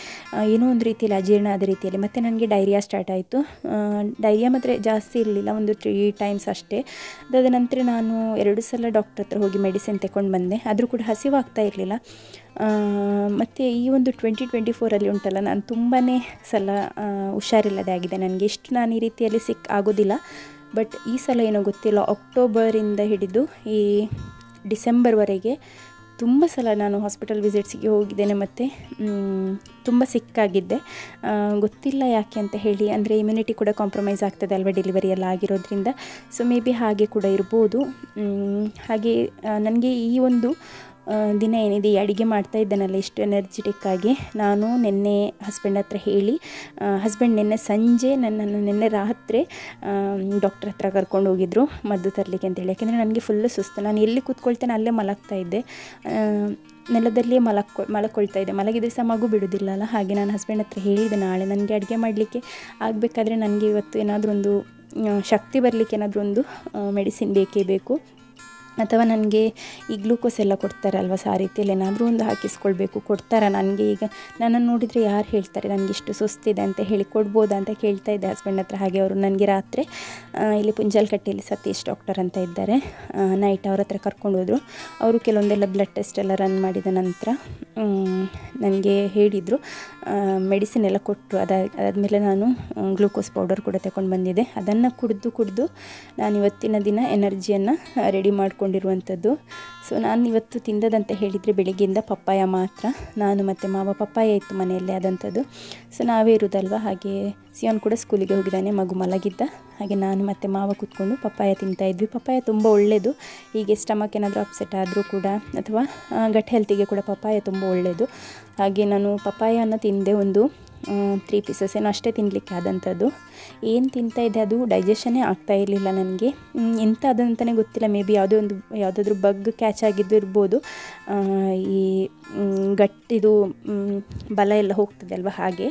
ಏನೋ ಒಂದು ರೀತಿಯಲ್ಲಿ ಅಜೀರ್ಣ ಆದ ರೀತಿಯಲ್ಲಿ. ಮತ್ತು ನನಗೆ ಡೈರಿಯಾ ಸ್ಟಾರ್ಟ್ ಆಯಿತು. ಡೈರಿಯಾ ಮಾತ್ರ ಜಾಸ್ತಿ ಇರಲಿಲ್ಲ, ಒಂದು 3 ಟೈಮ್ಸ್ ಅಷ್ಟೇ. ಅದಾದ ನಂತರ ನಾನು 2 ಸಲ ಡಾಕ್ಟ್ರ್ ಹತ್ರ ಹೋಗಿ ಮೆಡಿಸಿನ್ ತಗೊಂಡು ಬಂದೆ. ಆದರೂ ಕೂಡ ಹಸಿವಾಗ್ತಾ ಇರಲಿಲ್ಲ. ಮತ್ತು ಈ ಒಂದು 2024ಅಲ್ಲಿ ಉಂಟಲ್ಲ, ನಾನು ತುಂಬಾ ಸಲ ಹುಷಾರಿಲ್ಲದೆ ಆಗಿದೆ. ನನಗೆ ಇಷ್ಟು ನಾನು ಈ ರೀತಿಯಲ್ಲಿ ಸಿಕ್ ಆಗೋದಿಲ್ಲ. ಬಟ್ ಈ ಸಲ ಏನೋ ಗೊತ್ತಿಲ್ಲ, ಅಕ್ಟೋಬರಿಂದ ಹಿಡಿದು ಈ ಡಿಸೆಂಬರ್ವರೆಗೆ ತುಂಬ ಸಲ ನಾನು ಹಾಸ್ಪಿಟಲ್ ವಿಸಿಟ್ಸಿಗೆ ಹೋಗಿದ್ದೇನೆ. ಮತ್ತು ತುಂಬ ಸಿಕ್ಕಾಗಿದ್ದೆ. ಗೊತ್ತಿಲ್ಲ ಯಾಕೆ ಅಂತ ಹೇಳಿ. ಅಂದರೆ ಇಮ್ಯುನಿಟಿ ಕೂಡ ಕಾಂಪ್ರಮೈಸ್ ಆಗ್ತದೆ ಅಲ್ವಾ ಡೆಲಿವರಿ ಎಲ್ಲ ಆಗಿರೋದ್ರಿಂದ. ಸೊ ಮೇ ಬಿ ಹಾಗೆ ಕೂಡ ಇರ್ಬೋದು. ಹಾಗೆ ನನಗೆ ಈ ಒಂದು ದಿನ ಏನಿದೆ, ಈ ಅಡುಗೆ ಮಾಡ್ತಾ ಇದ್ದೇನಲ್ಲ ಇಷ್ಟು ಎನರ್ಜೆಟಿಕ್ಕಾಗಿ, ನಾನು ನಿನ್ನೆ ಹಸ್ಬೆಂಡ್ ಹತ್ರ ಹೇಳಿ, ಹಸ್ಬೆಂಡ್ ನಿನ್ನೆ ಸಂಜೆ ನನ್ನನ್ನು ನಿನ್ನೆ ರಾತ್ರಿ ಡಾಕ್ಟ್ರ್ ಹತ್ರ ಕರ್ಕೊಂಡು ಹೋಗಿದ್ರು ಮದ್ದು ತರಲಿಕ್ಕೆ ಅಂತೇಳಿ. ಯಾಕೆಂದರೆ ನನಗೆ ಫುಲ್ಲು ಸುಸ್ತು. ನಾನು ಎಲ್ಲಿ ಕೂತ್ಕೊಳ್ತೇನೆ ಅಲ್ಲೇ ಮಲಗ್ತಾ ಇದ್ದೆ, ನೆಲದಲ್ಲಿಯೇ ಮಲಕೊಳ್ತಾ ಇದ್ದೆ. ಮಲಗಿದ್ರೆ ಸಹ ಮಗು ಬಿಡೋದಿಲ್ಲಲ್ಲ. ಹಾಗೆ ನಾನು ಹಸ್ಬೆಂಡ್ ಹತ್ರ ಹೇಳಿದೆ, ನಾಳೆ ನನಗೆ ಅಡುಗೆ ಮಾಡಲಿಕ್ಕೆ ಆಗಬೇಕಾದ್ರೆ ನನಗೆ ಇವತ್ತು ಏನಾದರೂ ಒಂದು ಶಕ್ತಿ ಬರಲಿಕ್ಕೆ ಏನಾದರೂ ಒಂದು ಮೆಡಿಸಿನ್ ಬೇಕೇ ಬೇಕು, ಅಥವಾ ನನಗೆ ಈ ಗ್ಲೂಕೋಸ್ ಎಲ್ಲ ಕೊಡ್ತಾರಲ್ವ, ಸೊ ಆ ರೀತಿಯಲ್ಲಿ ಏನಾದರೂ ಒಂದು ಹಾಕಿಸ್ಕೊಳ್ಬೇಕು. ಕೊಡ್ತಾರ ನನಗೆ? ಈಗ ನನ್ನನ್ನು ನೋಡಿದರೆ ಯಾರು ಹೇಳ್ತಾರೆ ನನಗೆ ಇಷ್ಟು ಸುಸ್ತಿದೆ ಅಂತ ಹೇಳಿ, ಕೊಡ್ಬೋದಾ ಅಂತ ಕೇಳ್ತಾ ಇದ್ದೆ ಹಸ್ಬೆಂಡ್ ಹತ್ರ. ಹಾಗೆ ಅವರು ನನಗೆ ರಾತ್ರಿ ಇಲ್ಲಿ ಪುಂಜಾಲಕಟ್ಟೆಯಲ್ಲಿ ಸತೀಶ್ ಡಾಕ್ಟರ್ ಅಂತ ಇದ್ದಾರೆ, ನೈಟ್ ಅವ್ರ ಹತ್ರ ಕರ್ಕೊಂಡು ಹೋದರು. ಅವರು ಕೆಲವೊಂದೆಲ್ಲ ಬ್ಲಡ್ ಟೆಸ್ಟ್ ಎಲ್ಲ ರನ್ ಮಾಡಿದ ನಂತರ ನನಗೆ ಹೇಳಿದರು, ಮೆಡಿಸಿನ್ ಎಲ್ಲ ಕೊಟ್ಟರು. ಅದಾದಮೇಲೆ ನಾನು ಗ್ಲೂಕೋಸ್ ಪೌಡರ್ ಕೂಡ ತಗೊಂಡು ಬಂದಿದ್ದೆ. ಅದನ್ನು ಕುಡಿದು ನಾನು ಇವತ್ತಿನ ದಿನ ಎನರ್ಜಿಯನ್ನು ರೆಡಿ ಮಾಡ್ಕೊಂಡಿರುವಂಥದ್ದು. ಸೊ ನಾನು ಇವತ್ತು ತಿಂದದಂತ ಹೇಳಿದರೆ ಬೆಳಿಗ್ಗೆಯಿಂದ ಪಪ್ಪಾಯ ಮಾತ್ರ. ನಾನು ಮತ್ತು ಮಾವ ಪಪ್ಪಾಯ ಇತ್ತು ಮನೆಯಲ್ಲೇ ಆದಂಥದ್ದು. ಸೊ ನಾವೇ ಇರೋದಲ್ವ. ಹಾಗೆ ಸಿಯೋನ್ ಕೂಡ ಸ್ಕೂಲಿಗೆ ಹೋಗಿದ್ದಾನೆ, ಮಗು ಮಲಗಿದ್ದ. ಹಾಗೆ ನಾನು ಮತ್ತು ಮಾವ ಕೂತ್ಕೊಂಡು ಪಪ್ಪಾಯ ತಿಂತಾಯಿದ್ವಿ. ಪಪ್ಪಾಯ ತುಂಬ ಒಳ್ಳೆಯದು. ಹೀಗೆ ಸ್ಟಮಕ್ ಏನಾದರೂ ಅಪ್ಸೆಟ್ ಆದರೂ ಕೂಡ, ಅಥವಾ ಗಟ್ ಹೆಲ್ತಿಗೆ ಕೂಡ ಪಪ್ಪಾಯ ತುಂಬ ಒಳ್ಳೆಯದು. ಹಾಗೆ ನಾನು ಪಪ್ಪಾಯನ ತಿಂದೆ, ಒಂದು 3 ಪೀಸಸ್ ಏನೋ ಅಷ್ಟೇ ತಿನ್ನಲಿಕ್ಕೆ ಆದಂಥದ್ದು. ಏನು ತಿಂತಾಯಿದ್ದೆ ಅದು ಡೈಜೆಷನ್ನೇ ಆಗ್ತಾ ಇರಲಿಲ್ಲ ನನಗೆ. ಎಂಥ ಅದು ಅಂತಲೇ ಗೊತ್ತಿಲ್ಲ. ಮೇ ಬಿ ಯಾವುದಾದ್ರೂ ಬಗ್ ಕ್ಯಾಚ್ ಆಗಿದ್ದು ಇರ್ಬೋದು. ಈ ಗಟ್ಟಿದು ಬಲ ಎಲ್ಲ ಹೋಗ್ತದೆ ಅಲ್ವ, ಹಾಗೆ.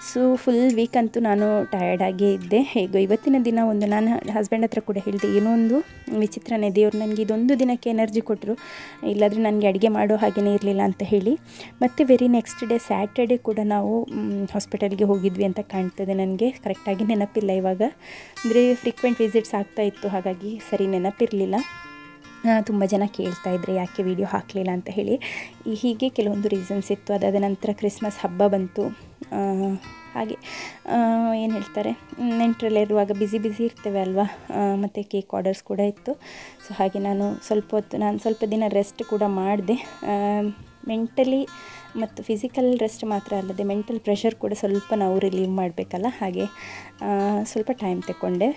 ಸೊ ಫುಲ್ ವೀಕ್ ಅಂತೂ ನಾನು ಟಯರ್ಡಾಗೇ ಇದ್ದೆ. ಹೇಗೋ ಇವತ್ತಿನ ದಿನ ಒಂದು ನಾನು ಹಸ್ಬೆಂಡ್ ಹತ್ರ ಕೂಡ ಹೇಳಿದೆ, ಏನೋ ಒಂದು ವಿಚಿತ್ರನೇ, ದೇವ್ರು ನನಗೆ ಇದೊಂದು ದಿನಕ್ಕೆ ಎನರ್ಜಿ ಕೊಟ್ಟರು, ಇಲ್ಲಾಂದರೆ ನನಗೆ ಅಡುಗೆ ಮಾಡೋ ಹಾಗೆಯೇ ಇರಲಿಲ್ಲ ಅಂತ ಹೇಳಿ. ಮತ್ತು ವೆರಿ ನೆಕ್ಸ್ಟ್ ಡೇ ಸ್ಯಾಟರ್ಡೇ ಕೂಡ ನಾವು ಹಾಸ್ಪಿಟಲ್ಗೆ ಹೋಗಿದ್ವಿ ಅಂತ ಕಾಣ್ತದೆ ನನಗೆ. ಕರೆಕ್ಟಾಗಿ ನೆನಪಿಲ್ಲ ಇವಾಗ, ಅಂದರೆ ಫ್ರೀಕ್ವೆಂಟ್ ವಿಸಿಟ್ಸ್ ಆಗ್ತಾಯಿತ್ತು, ಹಾಗಾಗಿ ಸರಿ ನೆನಪಿರಲಿಲ್ಲ. ತುಂಬ ಜನ ಕೇಳ್ತಾ ಇದ್ದರೆ ಯಾಕೆ ವಿಡಿಯೋ ಹಾಕಲಿಲ್ಲ ಅಂತ ಹೇಳಿ. ಹೀಗೆ ಕೆಲವೊಂದು ರೀಸನ್ಸ್ ಇತ್ತು. ಅದಾದ ನಂತರ ಕ್ರಿಸ್ಮಸ್ ಹಬ್ಬ ಬಂತು. ಹಾಗೆ ಏನು ಹೇಳ್ತಾರೆ, ನೆಂಟರಲ್ಲಿರುವಾಗ ಬ್ಯುಸಿ ಇರ್ತೇವೆ ಅಲ್ವಾ. ಮತ್ತು ಕೇಕ್ ಆರ್ಡರ್ಸ್ ಕೂಡ ಇತ್ತು. ಸೊ ಹಾಗೆ ನಾನು ಸ್ವಲ್ಪ ದಿನ ರೆಸ್ಟ್ ಕೂಡ ಮಾಡಿದೆ. ಮೆಂಟಲಿ ಮತ್ತು ಫಿಸಿಕಲ್ ರೆಸ್ಟ್ ಮಾತ್ರ ಅಲ್ಲದೆ ಮೆಂಟಲ್ ಪ್ರೆಷರ್ ಕೂಡ ಸ್ವಲ್ಪ ನಾವು ರಿಲೀವ್ ಮಾಡಬೇಕಲ್ಲ, ಹಾಗೆ ಸ್ವಲ್ಪ ಟೈಮ್ ತಗೊಂಡೆ.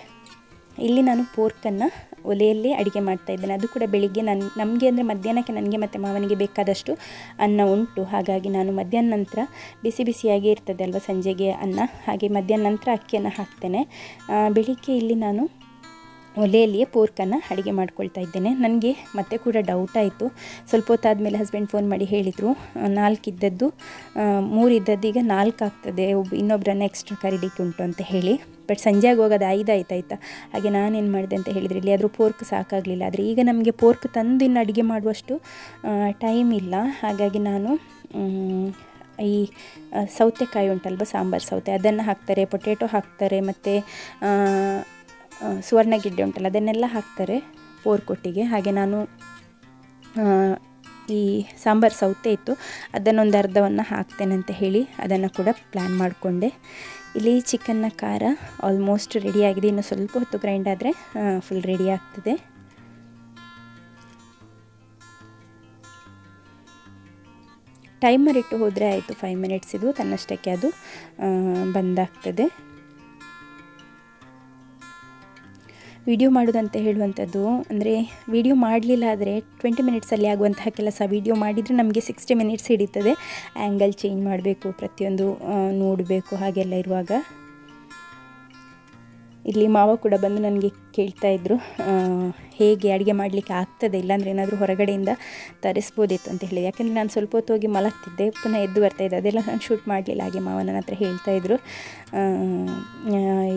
ಇಲ್ಲಿ ನಾನು ಪೋರ್ಕನ್ನು ಒಲೆಯಲ್ಲಿ ಅಡುಗೆ ಮಾಡ್ತಾಯಿದ್ದೇನೆ. ಅದು ಕೂಡ ಬೆಳಿಗ್ಗೆ ನಮಗೆ ಅಂದರೆ ಮಧ್ಯಾಹ್ನಕ್ಕೆ ನನಗೆ ಮತ್ತು ಮಾವನಿಗೆ ಬೇಕಾದಷ್ಟು ಅನ್ನ ಉಂಟು. ಹಾಗಾಗಿ ನಾನು ಮಧ್ಯಾಹ್ನ ನಂತರ ಬಿಸಿ ಬಿಸಿಯಾಗಿ ಇರ್ತದೆ ಅಲ್ವ ಸಂಜೆಗೆ ಅನ್ನ, ಹಾಗೆ ಮಧ್ಯಾಹ್ನ ನಂತರ ಅಕ್ಕಿಯನ್ನು ಹಾಕ್ತೇನೆ. ಬೆಳಿಗ್ಗೆ ಇಲ್ಲಿ ನಾನು ಒಲೆಯಲ್ಲಿಯೇ ಪೋರ್ಕನ್ನು ಅಡುಗೆ ಮಾಡ್ಕೊಳ್ತಾ ಇದ್ದೇನೆ. ನನಗೆ ಮತ್ತೆ ಕೂಡ ಡೌಟ್ ಆಯಿತು. ಸ್ವಲ್ಪ ಹೊತ್ತಾದಮೇಲೆ ಹಸ್ಬೆಂಡ್ ಫೋನ್ ಮಾಡಿ ಹೇಳಿದರು 4 ಇದ್ದದ್ದು 3 ಇದ್ದದ್ದು ಈಗ 4 ಆಗ್ತದೆ, ಇನ್ನೊಬ್ಬರನ್ನ ಎಕ್ಸ್ಟ್ರಾ ಕರೀಲಿಕ್ಕೆ ಉಂಟು ಅಂತ ಹೇಳಿ. ಬಟ್ ಸಂಜೆ ಆಗುವಾಗ 5 ಆಯ್ತಾಯಿತಾ. ಹಾಗೆ ನಾನೇನು ಮಾಡಿದೆ ಅಂತ ಹೇಳಿದರೆ ಇಲ್ಲಿ ಆದರೂ ಪೋರ್ಕ್ ಸಾಕಾಗಲಿಲ್ಲ. ಆದರೆ ಈಗ ನಮಗೆ ಪೋರ್ಕ್ ತಂದು ಇನ್ನು ಅಡುಗೆ ಮಾಡುವಷ್ಟು ಟೈಮ್ ಇಲ್ಲ. ಹಾಗಾಗಿ ನಾನು ಈ ಸೌತೆಕಾಯಿ ಉಂಟಲ್ವ, ಸಾಂಬಾರು ಸೌತೆ, ಅದನ್ನು ಹಾಕ್ತಾರೆ, ಪೊಟೆಟೊ ಹಾಕ್ತಾರೆ, ಮತ್ತು ಸುವರ್ಣಗೆಡ್ಡೆ ಉಂಟಲ್ಲ ಅದನ್ನೆಲ್ಲ ಹಾಕ್ತಾರೆ ಪೋರ್ಕೊಟ್ಟಿಗೆ. ಹಾಗೆ ನಾನು ಈ ಸಾಂಬಾರು ಸೌತೆ ಇತ್ತು ಅದನ್ನೊಂದು ಅರ್ಧವನ್ನು ಹಾಕ್ತೇನೆ ಅಂತ ಹೇಳಿ ಅದನ್ನು ಕೂಡ ಪ್ಲ್ಯಾನ್ ಮಾಡಿಕೊಂಡೆ. ಇಲ್ಲಿ ಚಿಕನ್ನ ಖಾರ ಆಲ್ಮೋಸ್ಟ್ ರೆಡಿಯಾಗಿದೆ. ಇನ್ನು ಸ್ವಲ್ಪ ಹೊತ್ತು ಗ್ರೈಂಡ್ ಆದರೆ ಫುಲ್ ರೆಡಿ ಆಗ್ತದೆ. ಟೈಮರ್ ಇಟ್ಟು ಹೋದರೆ ಆಯಿತು, 5 ಮಿನಿಟ್ಸ್ ಇದು ತನ್ನಷ್ಟಕ್ಕೆ ಅದು ಬಂದಾಗ್ತದೆ. ವಿಡಿಯೋ ಮಾಡೋದಂತ ಹೇಳುವಂಥದ್ದು ಅಂದರೆ ವಿಡಿಯೋ ಮಾಡಲಿಲ್ಲ ಆದರೆ 20 ಮಿನಿಟ್ಸಲ್ಲಿ ಆಗುವಂತಹ ಕೆಲಸ ವಿಡಿಯೋ ಮಾಡಿದರೆ ನಮಗೆ 60 ಮಿನಿಟ್ಸ್ ಹಿಡಿತದೆ. ಆ್ಯಂಗಲ್ ಚೇಂಜ್ ಮಾಡಬೇಕು, ಪ್ರತಿಯೊಂದು ನೋಡಬೇಕು, ಹಾಗೆಲ್ಲ ಇರುವಾಗ ಇಲ್ಲಿ ಮಾವ ಕೂಡ ಬಂದು ನನಗೆ ಕೇಳ್ತಾಯಿದ್ರು ಹೇಗೆ ಅಡುಗೆ ಮಾಡಲಿಕ್ಕೆ ಆಗ್ತದೆ, ಇಲ್ಲಾಂದರೆ ಏನಾದರೂ ಹೊರಗಡೆಯಿಂದ ತರಿಸ್ಬೋದಿತ್ತು ಅಂತ ಹೇಳಿದೆ. ಯಾಕಂದರೆ ನಾನು ಸ್ವಲ್ಪ ಹೊತ್ತು ಹೋಗಿ ಮಲಗ್ತಿದ್ದೆ, ಪುನಃ ಎದ್ದು ಬರ್ತಾಯಿದ್ದೆ, ಅದೆಲ್ಲ ನಾನು ಶೂಟ್ ಮಾಡಲಿಲ್ಲ. ಹಾಗೆ ಮಾವ ನನ್ನ ಹತ್ರ ಹೇಳ್ತಾಯಿದ್ರು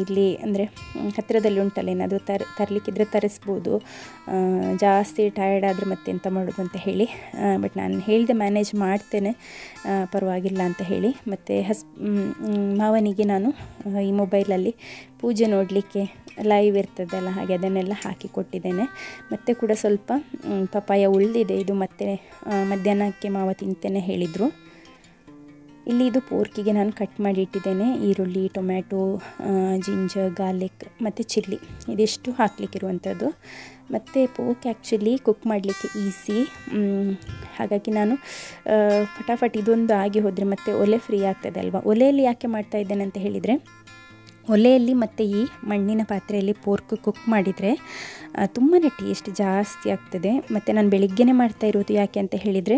ಇಲ್ಲಿ ಅಂದರೆ ಹತ್ತಿರದಲ್ಲಿ ಉಂಟಲ್ಲ ಏನಾದರೂ ತರಲಿಕ್ಕಿದ್ರೆ ತರಿಸ್ಬೋದು, ಜಾಸ್ತಿ ಟಯರ್ಡ್ ಆದರೆ ಮತ್ತೆ ಎಂತ ಮಾಡೋದು ಅಂತ ಹೇಳಿ. ಬಟ್ ನಾನು ಹೇಳಿದೆ ಮ್ಯಾನೇಜ್ ಮಾಡ್ತೇನೆ, ಪರವಾಗಿಲ್ಲ ಅಂತ ಹೇಳಿ. ಮತ್ತು ಮಾವನಿಗೆ ನಾನು ಈ ಮೊಬೈಲಲ್ಲಿ ಪೂಜೆ ನೋಡಲಿಕ್ಕೆ ಲೈವ್ ಇರ್ತದಲ್ಲ, ಹಾಗೆ ಅದನ್ನೆಲ್ಲ ಹಾಕಿ ಕೊಟ್ಟಿದ್ದೇನೆ. ಮತ್ತು ಕೂಡ ಸ್ವಲ್ಪ ಪಪಾಯ ಉಳಿದಿದೆ, ಇದು ಮತ್ತೆ ಮಧ್ಯಾಹ್ನಕ್ಕೆ ಮಾವ ತಿಂತೇನೆ ಹೇಳಿದರು. ಇಲ್ಲಿ ಇದು ಪೋರ್ಕಿಗೆ ನಾನು ಕಟ್ ಮಾಡಿ ಇಟ್ಟಿದ್ದೇನೆ. ಈರುಳ್ಳಿ, ಟೊಮ್ಯಾಟೊ, ಜಿಂಜರ್, ಗಾರ್ಲಿಕ್ ಮತ್ತು ಚಿಲ್ಲಿ ಇದಿಷ್ಟು ಹಾಕಲಿಕ್ಕಿರುವಂಥದ್ದು. ಮತ್ತು ಪೋರ್ಕ್ ಆ್ಯಕ್ಚುಲಿ ಕುಕ್ ಮಾಡಲಿಕ್ಕೆ ಈಸಿ, ಹಾಗಾಗಿ ನಾನು ಫಟಾಫಟ್ ಇದೊಂದು ಆಗಿ ಹೋದರೆ ಮತ್ತು ಒಲೆ ಫ್ರೀ ಆಗ್ತದೆ ಅಲ್ವಾ. ಒಲೆಯಲ್ಲಿ ಯಾಕೆ ಮಾಡ್ತಾ ಇದ್ದೇನೆ ಅಂತ ಹೇಳಿದರೆ, ಒಲೆಯಲ್ಲಿ ಮತ್ತು ಈ ಮಣ್ಣಿನ ಪಾತ್ರೆಯಲ್ಲಿ ಪೋರ್ಕ್ ಕುಕ್ ಮಾಡಿದರೆ ತುಂಬಾ ಟೇಸ್ಟ್ ಜಾಸ್ತಿ ಆಗ್ತದೆ. ಮತ್ತು ನಾನು ಬೆಳಿಗ್ಗೆನೇ ಮಾಡ್ತಾ ಇರೋದು ಯಾಕೆ ಅಂತ ಹೇಳಿದರೆ,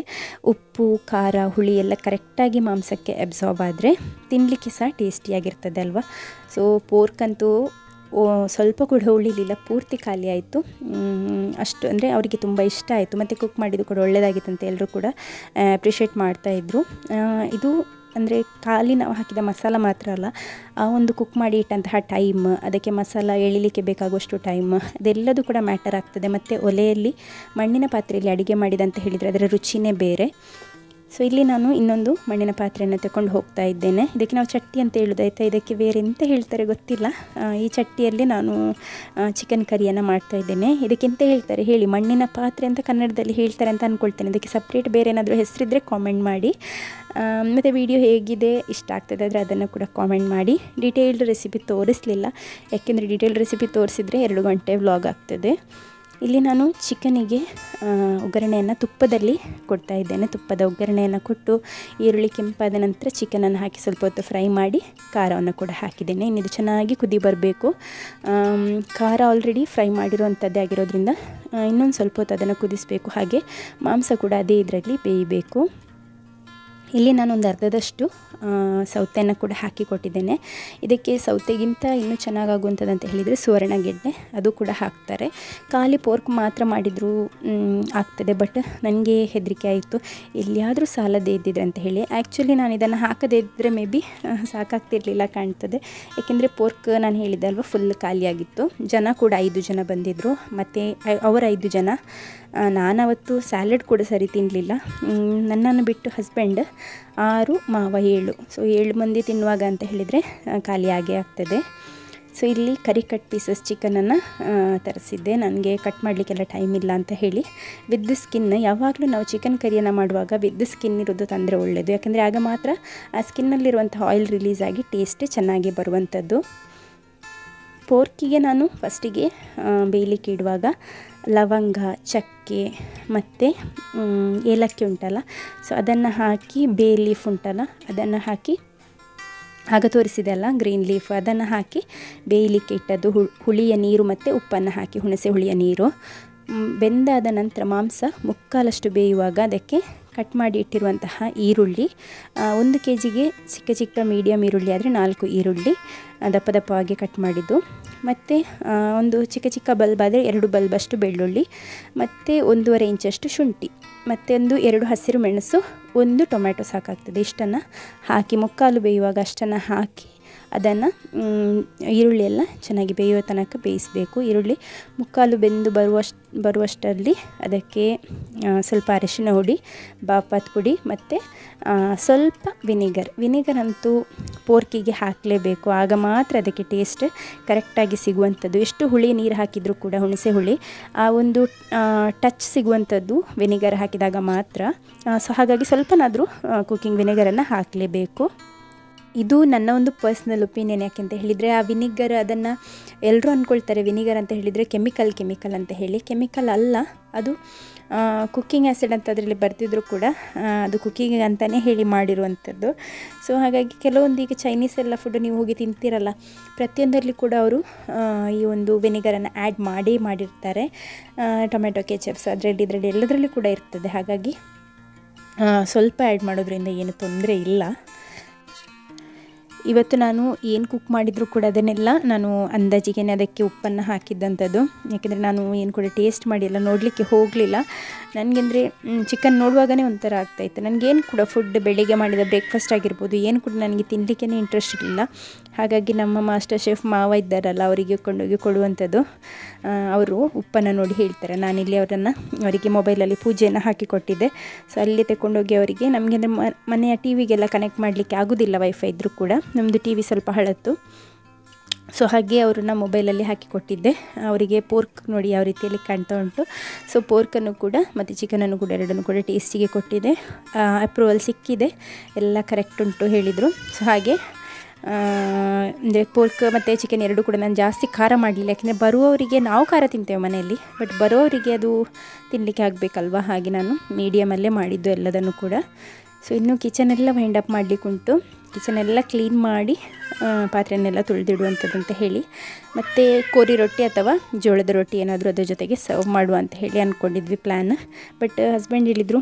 ಉಪ್ಪು, ಖಾರ, ಹುಳಿ ಎಲ್ಲ ಕರೆಕ್ಟಾಗಿ ಮಾಂಸಕ್ಕೆ ಅಬ್ಸಾರ್ಬ್ ಆದರೆ ತಿನ್ನಲಿಕ್ಕೆ ಸಹ ಟೇಸ್ಟಿಯಾಗಿರ್ತದೆ ಅಲ್ವಾ. ಸೊ ಪೋರ್ಕ್ ಅಂತೂ ಸ್ವಲ್ಪ ಕೂಡ ಉಳಿಲಿಲ್ಲ, ಪೂರ್ತಿ ಖಾಲಿ ಆಯಿತು. ಅಷ್ಟು ಅಂದರೆ ಅವರಿಗೆ ತುಂಬ ಇಷ್ಟ ಆಯಿತು. ಮತ್ತು ಕುಕ್ ಮಾಡಿದ್ದು ಕೂಡ ಒಳ್ಳೆಯದಾಗಿತ್ತು ಅಂತ ಎಲ್ಲರೂ ಕೂಡ ಅಪ್ರಿಷಿಯೇಟ್ ಮಾಡ್ತಾಯಿದ್ರು. ಇದು ಅಂದರೆ ಖಾಲಿ ನಾವು ಹಾಕಿದ ಮಸಾಲ ಮಾತ್ರ ಅಲ್ಲ, ಆ ಒಂದು ಕುಕ್ ಮಾಡಿ ಇಟ್ಟಂತಹ ಟೈಮ್, ಅದಕ್ಕೆ ಮಸಾಲ ಎಳಿಲಿಕ್ಕೆ ಬೇಕಾಗುವಷ್ಟು ಟೈಮ್, ಅದೆಲ್ಲದೂ ಕೂಡ ಮ್ಯಾಟರ್ ಆಗ್ತದೆ. ಮತ್ತು ಒಲೆಯಲ್ಲಿ ಮಣ್ಣಿನ ಪಾತ್ರೆಯಲ್ಲಿ ಅಡುಗೆ ಮಾಡಿದಂತ ಹೇಳಿದರೆ ಅದರ ರುಚಿನೇ ಬೇರೆ. ಸೊ ಇಲ್ಲಿ ನಾನು ಇನ್ನೊಂದು ಮಣ್ಣಿನ ಪಾತ್ರೆಯನ್ನು ತಗೊಂಡು ಹೋಗ್ತಾ ಇದ್ದೇನೆ. ಇದಕ್ಕೆ ನಾವು ಚಟ್ಟಿ ಅಂತ ಹೇಳೋದಾಯ್ತಾ, ಇದಕ್ಕೆ ಬೇರೆ ಎಂತ ಹೇಳ್ತಾರೆ ಗೊತ್ತಿಲ್ಲ. ಈ ಚಟ್ಟಿಯಲ್ಲಿ ನಾನು ಚಿಕನ್ ಕರಿಯನ್ನು ಮಾಡ್ತಾಯಿದ್ದೇನೆ. ಇದಕ್ಕೆಂತ ಹೇಳ್ತಾರೆ ಹೇಳಿ, ಮಣ್ಣಿನ ಪಾತ್ರೆ ಅಂತ ಕನ್ನಡದಲ್ಲಿ ಹೇಳ್ತಾರೆ ಅಂತ ಅಂದ್ಕೊಳ್ತೇನೆ. ಇದಕ್ಕೆ ಸಪ್ರೇಟ್ ಬೇರೆ ಏನಾದರೂ ಹೆಸರಿದ್ದರೆ ಕಾಮೆಂಟ್ ಮಾಡಿ. ಮತ್ತು ವಿಡಿಯೋ ಹೇಗಿದೆ, ಇಷ್ಟ ಆಗ್ತದೆ ಆದರೆ ಅದನ್ನು ಕೂಡ ಕಾಮೆಂಟ್ ಮಾಡಿ. ಡೀಟೇಲ್ಡ್ ರೆಸಿಪಿ ತೋರಿಸಲಿಲ್ಲ, ಯಾಕೆಂದರೆ ಡೀಟೇಲ್ಡ್ ರೆಸಿಪಿ ತೋರಿಸಿದರೆ 2 ಗಂಟೆ ವ್ಲಾಗ್ ಆಗ್ತದೆ. ಇಲ್ಲಿ ನಾನು ಚಿಕನಿಗೆ ಒಗ್ಗರಣೆಯನ್ನು ತುಪ್ಪದಲ್ಲಿ ಕೊಡ್ತಾ ಇದ್ದೇನೆ. ತುಪ್ಪದ ಒಗ್ಗರಣೆಯನ್ನು ಕೊಟ್ಟು ಈರುಳ್ಳಿ ಕೆಂಪಾದ ನಂತರ ಚಿಕನನ್ನು ಹಾಕಿ ಸ್ವಲ್ಪ ಹೊತ್ತು ಫ್ರೈ ಮಾಡಿ ಖಾರವನ್ನು ಕೂಡ ಹಾಕಿದ್ದೇನೆ. ಇನ್ನಿದು ಚೆನ್ನಾಗಿ ಕುದಿ ಬರಬೇಕು. ಖಾರ ಆಲ್ರೆಡಿ ಫ್ರೈ ಮಾಡಿರುವಂಥದ್ದೇ ಆಗಿರೋದ್ರಿಂದ ಇನ್ನೊಂದು ಸ್ವಲ್ಪ ಹೊತ್ತು ಅದನ್ನು ಕುದಿಸಬೇಕು. ಹಾಗೆ ಮಾಂಸ ಕೂಡ ಅದೇ ಇದರಲ್ಲಿ ಬೇಯಬೇಕು. ಇಲ್ಲಿ ನಾನೊಂದು ಅರ್ಧದಷ್ಟು ಸೌತೆಯನ್ನು ಕೂಡ ಹಾಕಿ ಕೊಟ್ಟಿದ್ದೇನೆ. ಇದಕ್ಕೆ ಸೌತೆಗಿಂತ ಇನ್ನೂ ಚೆನ್ನಾಗಾಗುವಂಥದ್ದು ಅಂತ ಹೇಳಿದರೆ ಸುವರ್ಣಗೆಡ್ಡೆ, ಅದು ಕೂಡ ಹಾಕ್ತಾರೆ. ಖಾಲಿ ಪೋರ್ಕ್ ಮಾತ್ರ ಮಾಡಿದರೂ ಆಗ್ತದೆ. ಬಟ್ ನನಗೆ ಹೆದರಿಕೆ ಆಯಿತು, ಎಲ್ಲಿಯಾದರೂ ಸಾಲದೇ ಇದ್ದಿದ್ರೆ ಅಂತ ಹೇಳಿ. ಆ್ಯಕ್ಚುಲಿ ನಾನು ಇದನ್ನು ಹಾಕದೇ ಇದ್ದರೆ ಮೇ ಬಿ ಸಾಕಾಗ್ತಿರ್ಲಿಲ್ಲ ಕಾಣ್ತದೆ. ಏಕೆಂದರೆ ಪೋರ್ಕ್ ನಾನು ಹೇಳಿದೆ ಅಲ್ವ ಫುಲ್ ಖಾಲಿಯಾಗಿತ್ತು. ಜನ ಕೂಡ 5 ಜನ ಬಂದಿದ್ದರು. ಮತ್ತು ಅವರ 5 ಜನ, ನಾನವತ್ತು ಸ್ಯಾಲಡ್ ಕೂಡ ಸರಿ ತಿನ್ನಲಿಲ್ಲ. ನನ್ನನ್ನು ಬಿಟ್ಟು ಹಸ್ಬೆಂಡ್ 6, ಮಾವ 7. ಸೊ 7 ಮಂದಿ ತಿನ್ನುವಾಗ ಅಂತ ಹೇಳಿದರೆ ಖಾಲಿಯಾಗೇ ಆಗ್ತದೆ. ಸೊ ಇಲ್ಲಿ ಕಟ್ ಪೀಸಸ್ ಚಿಕನನ್ನು ತರಿಸಿದ್ದೆ. ನನಗೆ ಕಟ್ ಮಾಡಲಿಕ್ಕೆಲ್ಲ ಟೈಮ್ ಇಲ್ಲ ಅಂತ ಹೇಳಿ ವಿತ್ ಸ್ಕಿನ್. ಯಾವಾಗಲೂ ನಾವು ಚಿಕನ್ ಕರಿಯನ್ನು ಮಾಡುವಾಗ ವಿತ್ ಸ್ಕಿನ್ ಇರೋದು ತಂದರೆ ಒಳ್ಳೆಯದು. ಯಾಕಂದರೆ ಆಗ ಮಾತ್ರ ಆ ಸ್ಕಿನ್ನಲ್ಲಿರುವಂಥ ಆಯಿಲ್ ರಿಲೀಸ್ ಆಗಿ ಟೇಸ್ಟ್ ಚೆನ್ನಾಗಿ ಬರುವಂಥದ್ದು. ಪೋರ್ಕಿಗೆ ನಾನು ಫಸ್ಟಿಗೆ ಬೇಯಲಿಕ್ಕೆ ಇಡುವಾಗ ಲವಂಗ, ಚಕ್ಕೆ ಮತ್ತು ಏಲಕ್ಕಿ ಉಂಟಲ್ಲ, ಸೊ ಅದನ್ನು ಹಾಕಿ, ಬೇ ಲೀಫ್ ಉಂಟಲ್ಲ ಅದನ್ನು ಹಾಕಿ ಆಗ ತೋರಿಸಿದೆ ಅಲ್ಲ ಗ್ರೀನ್ ಲೀಫ್, ಅದನ್ನು ಹಾಕಿ ಬೇಯಲಿಕ್ಕೆ ಇಟ್ಟದ್ದು. ಹುಳಿಯ ನೀರು ಮತ್ತು ಉಪ್ಪನ್ನು ಹಾಕಿ, ಹುಣಸೆ ಹುಳಿಯ ನೀರು. ಬೆಂದಾದ ನಂತರ ಮಾಂಸ ಮುಕ್ಕಾಲಷ್ಟು ಬೇಯುವಾಗ ಅದಕ್ಕೆ ಕಟ್ ಮಾಡಿ ಇಟ್ಟಿರುವಂತಹ ಈರುಳ್ಳಿ, 1 kgಗೆ ಚಿಕ್ಕ ಚಿಕ್ಕ ಮೀಡಿಯಮ್ ಈರುಳ್ಳಿ ಆದರೆ 4 ಈರುಳ್ಳಿ ದಪ್ಪ ದಪ್ಪವಾಗಿ ಕಟ್ ಮಾಡಿದ್ದು, ಮತ್ತು ಒಂದು ಚಿಕ್ಕ ಚಿಕ್ಕ ಬಲ್ಬ್ ಆದರೆ 2 ಬಲ್ಬಷ್ಟು ಬೆಳ್ಳುಳ್ಳಿ, ಮತ್ತು 1.5 ಇಂಚಷ್ಟು ಶುಂಠಿ, ಮತ್ತು 2 ಹಸಿರು ಮೆಣಸು, 1 ಟೊಮ್ಯಾಟೊ ಸಾಕಾಗ್ತದೆ. ಇಷ್ಟನ್ನು ಹಾಕಿ ಮುಕ್ಕಾಲು ಬೇಯುವಾಗ ಅಷ್ಟನ್ನು ಹಾಕಿ ಅದನ್ನು ಈರುಳ್ಳಿ ಎಲ್ಲ ಚೆನ್ನಾಗಿ ಬೇಯುವ ತನಕ ಬೇಯಿಸಬೇಕು. ಈರುಳ್ಳಿ ಮುಕ್ಕಾಲು ಬೆಂದು ಬರುವಷ್ಟರಲ್ಲಿ ಅದಕ್ಕೆ ಸ್ವಲ್ಪ ಅರಿಶಿನ ಹುಡಿ, ಬಾಪತ್ ಪುಡಿ ಮತ್ತು ಸ್ವಲ್ಪ ವಿನಿಗರ್ ಅಂತೂ ಪೋರ್ಕಿಗೆ ಹಾಕಲೇಬೇಕು, ಆಗ ಮಾತ್ರ ಅದಕ್ಕೆ ಟೇಸ್ಟ್ ಕರೆಕ್ಟಾಗಿ ಸಿಗುವಂಥದ್ದು. ಎಷ್ಟು ಹುಳಿ ನೀರು ಹಾಕಿದರೂ ಕೂಡ ಹುಣಸೆ ಹುಳಿ ಆ ಒಂದು ಟಚ್ ಸಿಗುವಂಥದ್ದು ವಿನಿಗರ್ ಹಾಕಿದಾಗ ಮಾತ್ರ. ಸೊ ಹಾಗಾಗಿ ಸ್ವಲ್ಪನಾದರೂ ಕುಕ್ಕಿಂಗ್ ವಿನೆಗರನ್ನು ಹಾಕಲೇಬೇಕು. ಇದು ನನ್ನ ಒಂದು ಪರ್ಸ್ನಲ್ ಒಪಿನಿಯನ್. ಯಾಕೆಂತ ಹೇಳಿದರೆ ಆ ವಿನಿಗರ್, ಅದನ್ನು ಎಲ್ಲರೂ ಅಂದ್ಕೊಳ್ತಾರೆ ವಿನಿಗರ್ ಅಂತ ಹೇಳಿದರೆ ಕೆಮಿಕಲ್ ಅಂತ ಹೇಳಿ. ಕೆಮಿಕಲ್ ಅಲ್ಲ, ಅದು ಕುಕ್ಕಿಂಗ್ ಆ್ಯಸಿಡ್ ಅಂತ ಅದರಲ್ಲಿ ಬರ್ತಿದ್ರು ಕೂಡ ಅದು ಕುಕ್ಕಿಂಗ್ ಅಂತಲೇ ಹೇಳಿ ಮಾಡಿರುವಂಥದ್ದು. ಸೊ ಹಾಗಾಗಿ ಕೆಲವೊಂದು ಈಗ ಚೈನೀಸ್ ಎಲ್ಲ ಫುಡ್ ನೀವು ಹೋಗಿ ತಿಂತೀರಲ್ಲ, ಪ್ರತಿಯೊಂದರಲ್ಲಿ ಕೂಡ ಅವರು ಈ ಒಂದು ವಿನಿಗರನ್ನು ಆ್ಯಡ್ ಮಾಡಿರ್ತಾರೆ. ಟೊಮೆಟೊ ಕೆಚಪ್ಸ್ ಇದರಲ್ಲಿ ಎಲ್ಲದರಲ್ಲಿ ಕೂಡ ಇರ್ತದೆ. ಹಾಗಾಗಿ ಸ್ವಲ್ಪ ಆ್ಯಡ್ ಮಾಡೋದ್ರಿಂದ ಏನು ತೊಂದರೆ ಇಲ್ಲ. ಇವತ್ತು ನಾನು ಏನು ಕುಕ್ ಮಾಡಿದರೂ ಕೂಡ ಅದನ್ನೆಲ್ಲ ನಾನು ಅಂದಾಜಿಗೆ ಅದಕ್ಕೆ ಉಪ್ಪನ್ನು ಹಾಕಿದ್ದಂಥದ್ದು. ಯಾಕೆಂದರೆ ನಾನು ಏನು ಕೂಡ ಟೇಸ್ಟ್ ಮಾಡಿಲ್ಲ, ನೋಡಲಿಕ್ಕೆ ಹೋಗಲಿಲ್ಲ. ನನಗೆಂದರೆ ಚಿಕನ್ ನೋಡುವಾಗಲೇ ಒಂಥರ ಆಗ್ತಾಯಿತ್ತು. ನನಗೇನು ಕೂಡ ಫುಡ್ ಬೆಳಿಗ್ಗೆ ಮಾಡಿದ ಬ್ರೇಕ್ಫಾಸ್ಟ್ ಆಗಿರ್ಬೋದು ಏನು ಕೂಡ ನನಗೆ ತಿನ್ನಲಿಕ್ಕೇ ಇಂಟ್ರೆಸ್ಟ್ ಇರಲಿಲ್ಲ. ಹಾಗಾಗಿ ನಮ್ಮ ಮಾಸ್ಟರ್ ಶೆಫ್ ಮಾವ ಇದ್ದಾರಲ್ಲ, ಅವರಿಗೆ ಕೊಂಡೋಗಿ ಕೊಡುವಂಥದ್ದು. ಅವರು ಉಪ್ಪನ್ನು ನೋಡಿ ಹೇಳ್ತಾರೆ. ನಾನಿಲ್ಲಿ ಅವರಿಗೆ ಮೊಬೈಲಲ್ಲಿ ಪೂಜೆಯನ್ನು ಹಾಕಿಕೊಟ್ಟಿದ್ದೆ. ಸೊ ಅಲ್ಲಿ ತಗೊಂಡೋಗಿ ಅವರಿಗೆ, ನಮಗೆ ಅಂದರೆ ಮನೆಯ ಟಿ ವಿಗೆಲ್ಲ ಕನೆಕ್ಟ್ ಮಾಡಲಿಕ್ಕೆ ಆಗೋದಿಲ್ಲ ವೈಫೈ ಇದ್ದರೂ ಕೂಡ, ನಮ್ಮದು ಟಿ ವಿ ಸ್ವಲ್ಪ ಹಳತ್ತು. ಸೊ ಹಾಗೆ ಅವ್ರನ್ನ ಮೊಬೈಲಲ್ಲಿ ಹಾಕಿಕೊಟ್ಟಿದ್ದೆ. ಅವರಿಗೆ ಪೋರ್ಕ್ ನೋಡಿ ಯಾವ ರೀತಿಯಲ್ಲಿ ಕಾಣ್ತಾ ಉಂಟು. ಸೊ ಪೋರ್ಕನ್ನು ಕೂಡ ಮತ್ತು ಚಿಕನನ್ನು ಕೂಡ ಎರಡನ್ನು ಕೂಡ ಟೇಸ್ಟಿಗೆ ಕೊಟ್ಟಿದ್ದೆ. ಅಪ್ರೂವಲ್ ಸಿಕ್ಕಿದೆ, ಎಲ್ಲ ಕರೆಕ್ಟ್ ಉಂಟು ಹೇಳಿದರು. ಸೊ ಹಾಗೆ ಅಂದರೆ ಪೋರ್ಕ್ ಮತ್ತು ಚಿಕನ್ ಎರಡೂ ಕೂಡ ನಾನು ಜಾಸ್ತಿ ಖಾರ ಮಾಡಲಿಲ್ಲ. ಯಾಕೆಂದರೆ ಬರುವವರಿಗೆ, ನಾವು ಖಾರ ತಿಂತೇವೆ ಮನೆಯಲ್ಲಿ, ಬಟ್ ಬರೋವರಿಗೆ ಅದು ತಿನ್ನಲಿಕ್ಕೆ ಆಗಬೇಕಲ್ವ, ಹಾಗೆ ನಾನು ಮೀಡಿಯಮಲ್ಲೇ ಮಾಡಿದ್ದು ಎಲ್ಲದನ್ನು ಕೂಡ. ಸೊ ಇನ್ನು ಕಿಚನೆಲ್ಲ ವೈಂಡ್ ಅಪ್ ಮಾಡಲಿಕ್ಕುಂಟು. ಕಿಚನೆಲ್ಲ ಕ್ಲೀನ್ ಮಾಡಿ ಪಾತ್ರೆಯನ್ನೆಲ್ಲ ತೊಳೆದಿಡುವಂಥದ್ದು ಅಂತ ಹೇಳಿ, ಮತ್ತು ಕೋರಿ ರೊಟ್ಟಿ ಅಥವಾ ಜೋಳದ ರೊಟ್ಟಿ ಏನಾದರೂ ಅದರ ಜೊತೆಗೆ ಸರ್ವ್ ಮಾಡುವ ಅಂತ ಹೇಳಿ ಅಂದ್ಕೊಂಡಿದ್ವಿ ಪ್ಲ್ಯಾನ್. ಬಟ್ ಹಸ್ಬೆಂಡ್ ಹೇಳಿದರು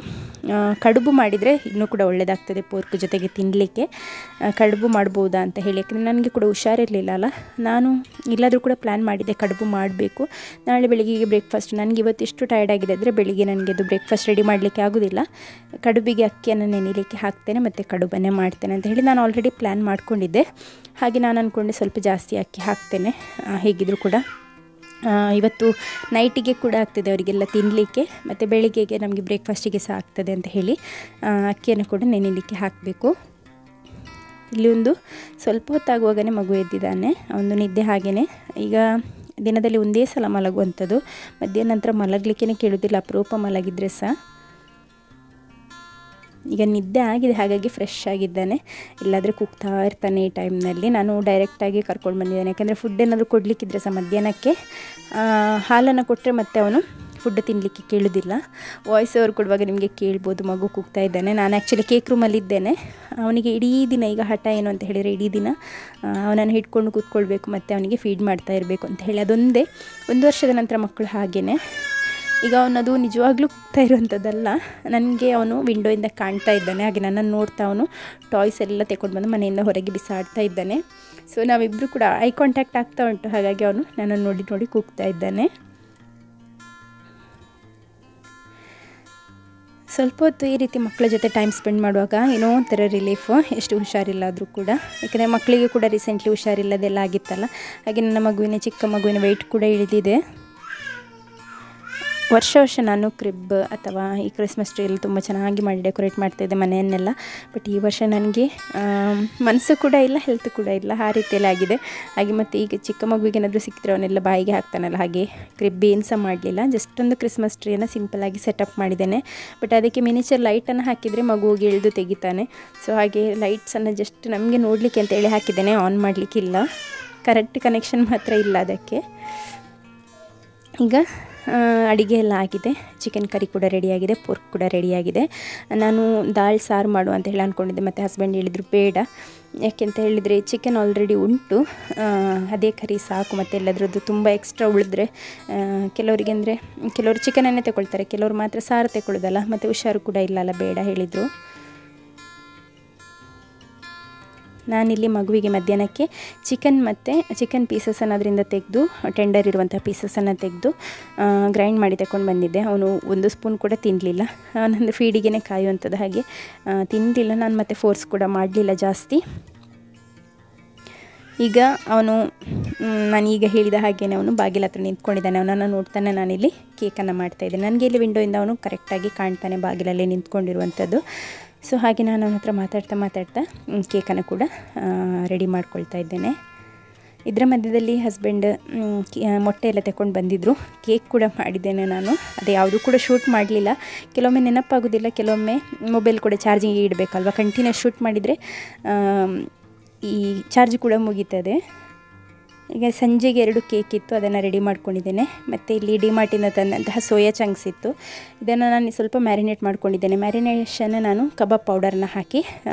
ಕಡುಬು ಮಾಡಿದರೆ ಇನ್ನೂ ಕೂಡ ಒಳ್ಳೆಯದಾಗ್ತದೆ ಪೋರ್ಕ್ ಜೊತೆಗೆ ತಿನ್ನಲಿಕ್ಕೆ, ಕಡುಬು ಮಾಡ್ಬೋದಾ ಅಂತ ಹೇಳಿ. ಯಾಕೆಂದರೆ ನನಗೆ ಕೂಡ ಹುಷಾರಿರಲಿಲ್ಲ ಅಲ್ಲ, ನಾನು ಇಲ್ಲಾದರೂ ಕೂಡ ಪ್ಲ್ಯಾನ್ ಮಾಡಿದ್ದೆ ಕಡುಬು ಮಾಡಬೇಕು ನಾಳೆ ಬೆಳಿಗ್ಗೆಗೆ ಬ್ರೇಕ್ಫಾಸ್ಟ್. ನನಗೆ ಇವತ್ತು ಎಷ್ಟು ಟಯರ್ಡ್ ಆಗಿದೆ ಅಂದರೆ ಬೆಳಿಗ್ಗೆ ನನಗೆ ಅದು ಬ್ರೇಕ್ಫಾಸ್ಟ್ ರೆಡಿ ಮಾಡಲಿಕ್ಕೆ ಆಗೋದಿಲ್ಲ. ಕಡುಬಿಗೆ ಅಕ್ಕಿಯನ್ನು ನೆನೆಯಲಿಕ್ಕೆ ಹಾಕ್ತೇನೆ ಮತ್ತು ಕಡುಬನ್ನೇ ಮಾಡ್ತೇನೆ ಅಂತ ಹೇಳಿ ನಾನು ಆಲ್ರೆಡಿ ಪ್ಲ್ಯಾನ್ ಮಾಡ್ಕೊಂಡಿದ್ದೆ. ಹಾಗೆ ನಾನು ಅಂದ್ಕೊಂಡೆ ಸ್ವಲ್ಪ ಜಾಸ್ತಿ ಅಕ್ಕಿ ಹಾಕ್ತೇನೆ, ಹೇಗಿದ್ದರೂ ಕೂಡ ಇವತ್ತು ನೈಟಿಗೆ ಕೂಡ ಆಗ್ತದೆ ಅವರಿಗೆಲ್ಲ ತಿನ್ನಲಿಕ್ಕೆ, ಮತ್ತು ಬೆಳಿಗ್ಗೆಗೆ ನಮಗೆ ಬ್ರೇಕ್ಫಾಸ್ಟಿಗೆ ಸಹ ಆಗ್ತದೆ ಅಂತ ಹೇಳಿ ಅಕ್ಕಿಯನ್ನು ಕೂಡ ನೆನೆಯಲಿಕ್ಕೆ ಹಾಕಬೇಕು. ಇಲ್ಲಿ ಒಂದು ಸ್ವಲ್ಪ ಹೊತ್ತಾಗುವಾಗಲೇ ಮಗು ಎದ್ದಿದ್ದಾನೆ, ಒಂದು ನಿದ್ದೆ ಹಾಗೆಯೇ. ಈಗ ದಿನದಲ್ಲಿ ಒಂದೇ ಸಲ ಮಲಗುವಂಥದ್ದು, ಮಧ್ಯಾಹ್ನ ನಂತರ ಮಲಗಲಿಕ್ಕೇ ಕೇಳೋದಿಲ್ಲ, ಅಪರೂಪ ಮಲಗಿದ್ರೆ ಸಹ. ಈಗ ನಿದ್ದೆ ಆಗಿದೆ, ಹಾಗಾಗಿ ಫ್ರೆಶ್ ಆಗಿದ್ದಾನೆ. ಇಲ್ಲಾದರೆ ಕೂಗ್ತಾ ಇರ್ತಾನೆ ಈ ಟೈಮ್ನಲ್ಲಿ. ನಾನು ಡೈರೆಕ್ಟಾಗಿ ಕರ್ಕೊಂಡು ಬಂದಿದ್ದೇನೆ, ಯಾಕೆಂದರೆ ಫುಡ್ ಏನಾದರೂ ಕೊಡಲಿಕ್ಕಿದ್ರೆ ಸಹ ಮಧ್ಯಾಹ್ನಕ್ಕೆ ಹಾಲನ್ನು ಕೊಟ್ಟರೆ ಮತ್ತೆ ಅವನು ಫುಡ್ ತಿನ್ನಲಿಕ್ಕೆ ಕೇಳೋದಿಲ್ಲ. ವಾಯ್ಸ್ ಓವರ್ ಕೊಡುವಾಗ ನಿಮಗೆ ಕೇಳ್ಬೋದು, ಮಗು ಕೂಗ್ತಾ ಇದ್ದಾನೆ. ನಾನು ಆ್ಯಕ್ಚುಲಿ ಕೇಕ್ ರೂಮಲ್ಲಿದ್ದೇನೆ. ಅವನಿಗೆ ಇಡೀ ದಿನ ಈಗ ಹಠ ಏನು ಅಂತ ಹೇಳಿದರೆ, ಇಡೀ ದಿನ ಅವನನ್ನು ಹಿಡ್ಕೊಂಡು ಕೂತ್ಕೊಳ್ಬೇಕು ಮತ್ತು ಅವನಿಗೆ ಫೀಡ್ ಮಾಡ್ತಾ ಇರಬೇಕು ಅಂತ ಹೇಳಿ. ಅದೊಂದೇ 1 ವರ್ಷದ ನಂತರ ಮಕ್ಕಳು ಹಾಗೆಯೇ. ಈಗ ಅವನದು ನಿಜವಾಗ್ಲೂ ಕೂಗ್ತಾ ಇರುವಂಥದ್ದಲ್ಲ, ನನಗೆ ಅವನು ವಿಂಡೋಯಿಂದ ಕಾಣ್ತಾ ಇದ್ದಾನೆ. ಹಾಗೆ ನನ್ನನ್ನು ನೋಡ್ತಾ ಅವನು ಟಾಯ್ಸ್ ಎಲ್ಲ ತಗೊಂಡು ಬಂದು ಮನೆಯಿಂದ ಹೊರಗೆ ಬಿಸಾಡ್ತಾ ಇದ್ದಾನೆ. ಸೊ ನಾವಿಬ್ಬರು ಕೂಡ ಐ ಕಾಂಟ್ಯಾಕ್ಟ್ ಆಗ್ತಾ ಉಂಟು, ಹಾಗಾಗಿ ಅವನು ನನ್ನನ್ನು ನೋಡಿ ಕೂಗ್ತಾ ಇದ್ದಾನೆ. ಸ್ವಲ್ಪ ಹೊತ್ತು ಈ ರೀತಿ ಮಕ್ಕಳ ಜೊತೆ ಟೈಮ್ ಸ್ಪೆಂಡ್ ಮಾಡುವಾಗ ಏನೋ ಒಂಥರ ರಿಲೀಫು, ಎಷ್ಟು ಹುಷಾರಿಲ್ಲ ಆದರೂ ಕೂಡ. ಯಾಕೆಂದರೆ ಮಕ್ಕಳಿಗೆ ಕೂಡ ರೀಸೆಂಟ್ಲಿ ಹುಷಾರಿಲ್ಲದೆಲ್ಲ ಆಗಿತ್ತಲ್ಲ, ಹಾಗೆ ನನ್ನ ಚಿಕ್ಕ ಮಗುವಿನ ವೆಯ್ಟ್ ಕೂಡ ಇಳಿದಿದೆ. ವರ್ಷ ನಾನು ಕ್ರಿಬ್ ಅಥವಾ ಈ ಕ್ರಿಸ್ಮಸ್ ಟ್ರೀ ಎಲ್ಲ ತುಂಬ ಚೆನ್ನಾಗಿ ಮಾಡಿ ಡೆಕೋರೇಟ್ ಮಾಡ್ತಾಯಿದ್ದೆ ಮನೆಯನ್ನೆಲ್ಲ. ಬಟ್ ಈ ವರ್ಷ ನನಗೆ ಮನಸ್ಸು ಕೂಡ ಇಲ್ಲ, ಹೆಲ್ತ್ ಕೂಡ ಇಲ್ಲ, ಆ ರೀತಿಯಲ್ಲಿ ಆಗಿದೆ. ಹಾಗೆ ಮತ್ತು ಈಗ ಚಿಕ್ಕ ಮಗುವಿಗೆ ಏನಾದರೂ ಸಿಕ್ಕಿದ್ರೆ ಅವನ್ನೆಲ್ಲ ಬಾಯಿಗೆ ಹಾಕ್ತಾನಲ್ಲ, ಹಾಗೆ ಕ್ರಿಬ್ ಏನು ಸಹ ಮಾಡಲಿಲ್ಲ. ಜಸ್ಟ್ ಒಂದು ಕ್ರಿಸ್ಮಸ್ ಟ್ರೀಯನ್ನು ಸಿಂಪಲಾಗಿ ಸೆಟಪ್ ಮಾಡಿದ್ದೇನೆ. ಬಟ್ ಅದಕ್ಕೆ ಮಿನಿಚರ್ ಲೈಟನ್ನು ಹಾಕಿದರೆ ಮಗುವಿಗೆ ಎಳೆದು ತೆಗಿತಾನೆ. ಸೊ ಹಾಗೆ ಲೈಟ್ಸನ್ನು ಜಸ್ಟ್ ನಮಗೆ ನೋಡಲಿಕ್ಕೆ ಅಂತೇಳಿ ಹಾಕಿದ್ದೇನೆ, ಆನ್ ಮಾಡಲಿಕ್ಕಿಲ್ಲ. ಕರೆಕ್ಟ್ ಕನೆಕ್ಷನ್ ಮಾತ್ರ ಇಲ್ಲ ಅದಕ್ಕೆ. ಈಗ ಅಡುಗೆ ಎಲ್ಲ ಆಗಿದೆ, ಚಿಕನ್ ಕರಿ ಕೂಡ ರೆಡಿಯಾಗಿದೆ, ಪೋರ್ಕ್ ಕೂಡ ರೆಡಿಯಾಗಿದೆ. ನಾನು ದಾಲ್ ಸಾರು ಮಾಡುವ ಅಂತ ಹೇಳಿ ಅಂದ್ಕೊಂಡಿದ್ದೆ, ಮತ್ತು ಹಸ್ಬೆಂಡ್ ಹೇಳಿದರು ಬೇಡ, ಯಾಕೆಂತ ಹೇಳಿದರೆ ಚಿಕನ್ ಆಲ್ರೆಡಿ ಉಂಟು, ಅದೇ ಕರಿ ಸಾಕು. ಮತ್ತು ಎಲ್ಲದ್ರದ್ದು ತುಂಬ ಎಕ್ಸ್ಟ್ರಾ ಉಳಿದ್ರೆ ಕೆಲವರಿಗೆ ಅಂದರೆ ಕೆಲವರು ಚಿಕನನ್ನೇ ತಗೊಳ್ತಾರೆ, ಕೆಲವರು ಮಾತ್ರ ಸಾರು ತಗೊಳ್ಳೋದಲ್ಲ, ಮತ್ತು ಹುಷಾರು ಕೂಡ ಇಲ್ಲಲ್ಲ, ಬೇಡ ಹೇಳಿದರು. ನಾನಿಲ್ಲಿ ಮಗುವಿಗೆ ಮಧ್ಯಾಹ್ನಕ್ಕೆ ಚಿಕನ್ ಪೀಸಸನ್ನು ಅದರಿಂದ ತೆಗೆದು, ಟೆಂಡರ್ ಇರುವಂಥ ಪೀಸಸನ್ನು ತೆಗೆದು ಗ್ರೈಂಡ್ ಮಾಡಿ ತಗೊಂಡು ಬಂದಿದ್ದೆ. ಅವನು ಒಂದು ಸ್ಪೂನ್ ಕೂಡ ತಿನ್ನಲಿಲ್ಲ, ನಂದು ಫೀಡಿಗೆ ಕಾಯುವಂಥದ್ದು, ಹಾಗೆ ತಿನ್ನಲಿಲ್ಲ. ನಾನು ಮತ್ತೆ ಫೋರ್ಸ್ ಕೂಡ ಮಾಡಲಿಲ್ಲ ಜಾಸ್ತಿ. ಈಗ ಅವನು ನಾನೀಗ ಹೇಳಿದ ಹಾಗೆಯೇ ಅವನು ಬಾಗಿಲ ಹತ್ರ ನಿಂತ್ಕೊಂಡಿದ್ದಾನೆ. ಅವನನ್ನು ನೋಡ್ತಾನೆ ನಾನಿಲ್ಲಿ ಕೇಕನ್ನು ಮಾಡ್ತಾಯಿದ್ದೆ. ನನಗೆ ಇಲ್ಲಿ ವಿಂಡೋಯಿಂದ ಅವನು ಕರೆಕ್ಟಾಗಿ ಕಾಣ್ತಾನೆ, ಬಾಗಿಲಲ್ಲೇ ನಿಂತ್ಕೊಂಡಿರುವಂಥದ್ದು. ಸೊ ಹಾಗೆ ನಾನು ಅವನ ಹತ್ರ ಮಾತಾಡ್ತಾ ಕೇಕನ್ನು ಕೂಡ ರೆಡಿ ಮಾಡ್ಕೊಳ್ತಾ ಇದ್ದೇನೆ. ಇದರ ಮಧ್ಯದಲ್ಲಿ ಹಸ್ಬೆಂಡ್ ಮೊಟ್ಟೆ ಎಲ್ಲ ತಗೊಂಡು ಬಂದಿದ್ದರು, ಕೇಕ್ ಕೂಡ ಮಾಡಿದ್ದೇನೆ ನಾನು. ಅದು ಯಾವುದೂ ಕೂಡ ಶೂಟ್ ಮಾಡಲಿಲ್ಲ, ಕೆಲವೊಮ್ಮೆ ನೆನಪಾಗೋದಿಲ್ಲ, ಕೆಲವೊಮ್ಮೆ ಮೊಬೈಲ್ ಕೂಡ ಚಾರ್ಜಿಂಗ್ ಇಡಬೇಕಲ್ವ. ಕಂಟಿನ್ಯೂಸ್ ಶೂಟ್ ಮಾಡಿದರೆ ಈ ಚಾರ್ಜ್ ಕೂಡ ಮುಗೀತದೆ. ಈಗ ಸಂಜೆಗೆ 2 ಕೇಕ್ ಇತ್ತು, ಅದನ್ನು ರೆಡಿ ಮಾಡ್ಕೊಂಡಿದ್ದೇನೆ. ಮತ್ತು ಇಲ್ಲಿ ಡಿಮಾರ್ಟಿಂದ ತಂದಂತಹ ಸೋಯಾ ಚಂಕ್ಸ್ ಇತ್ತು, ಇದನ್ನು ನಾನು ಸ್ವಲ್ಪ ಮ್ಯಾರಿನೇಟ್ ಮಾಡ್ಕೊಂಡಿದ್ದೇನೆ. ಮ್ಯಾರಿನೇಷನ್ ನಾನು ಕಬಾಬ್ ಪೌಡರನ್ನ ಹಾಕಿ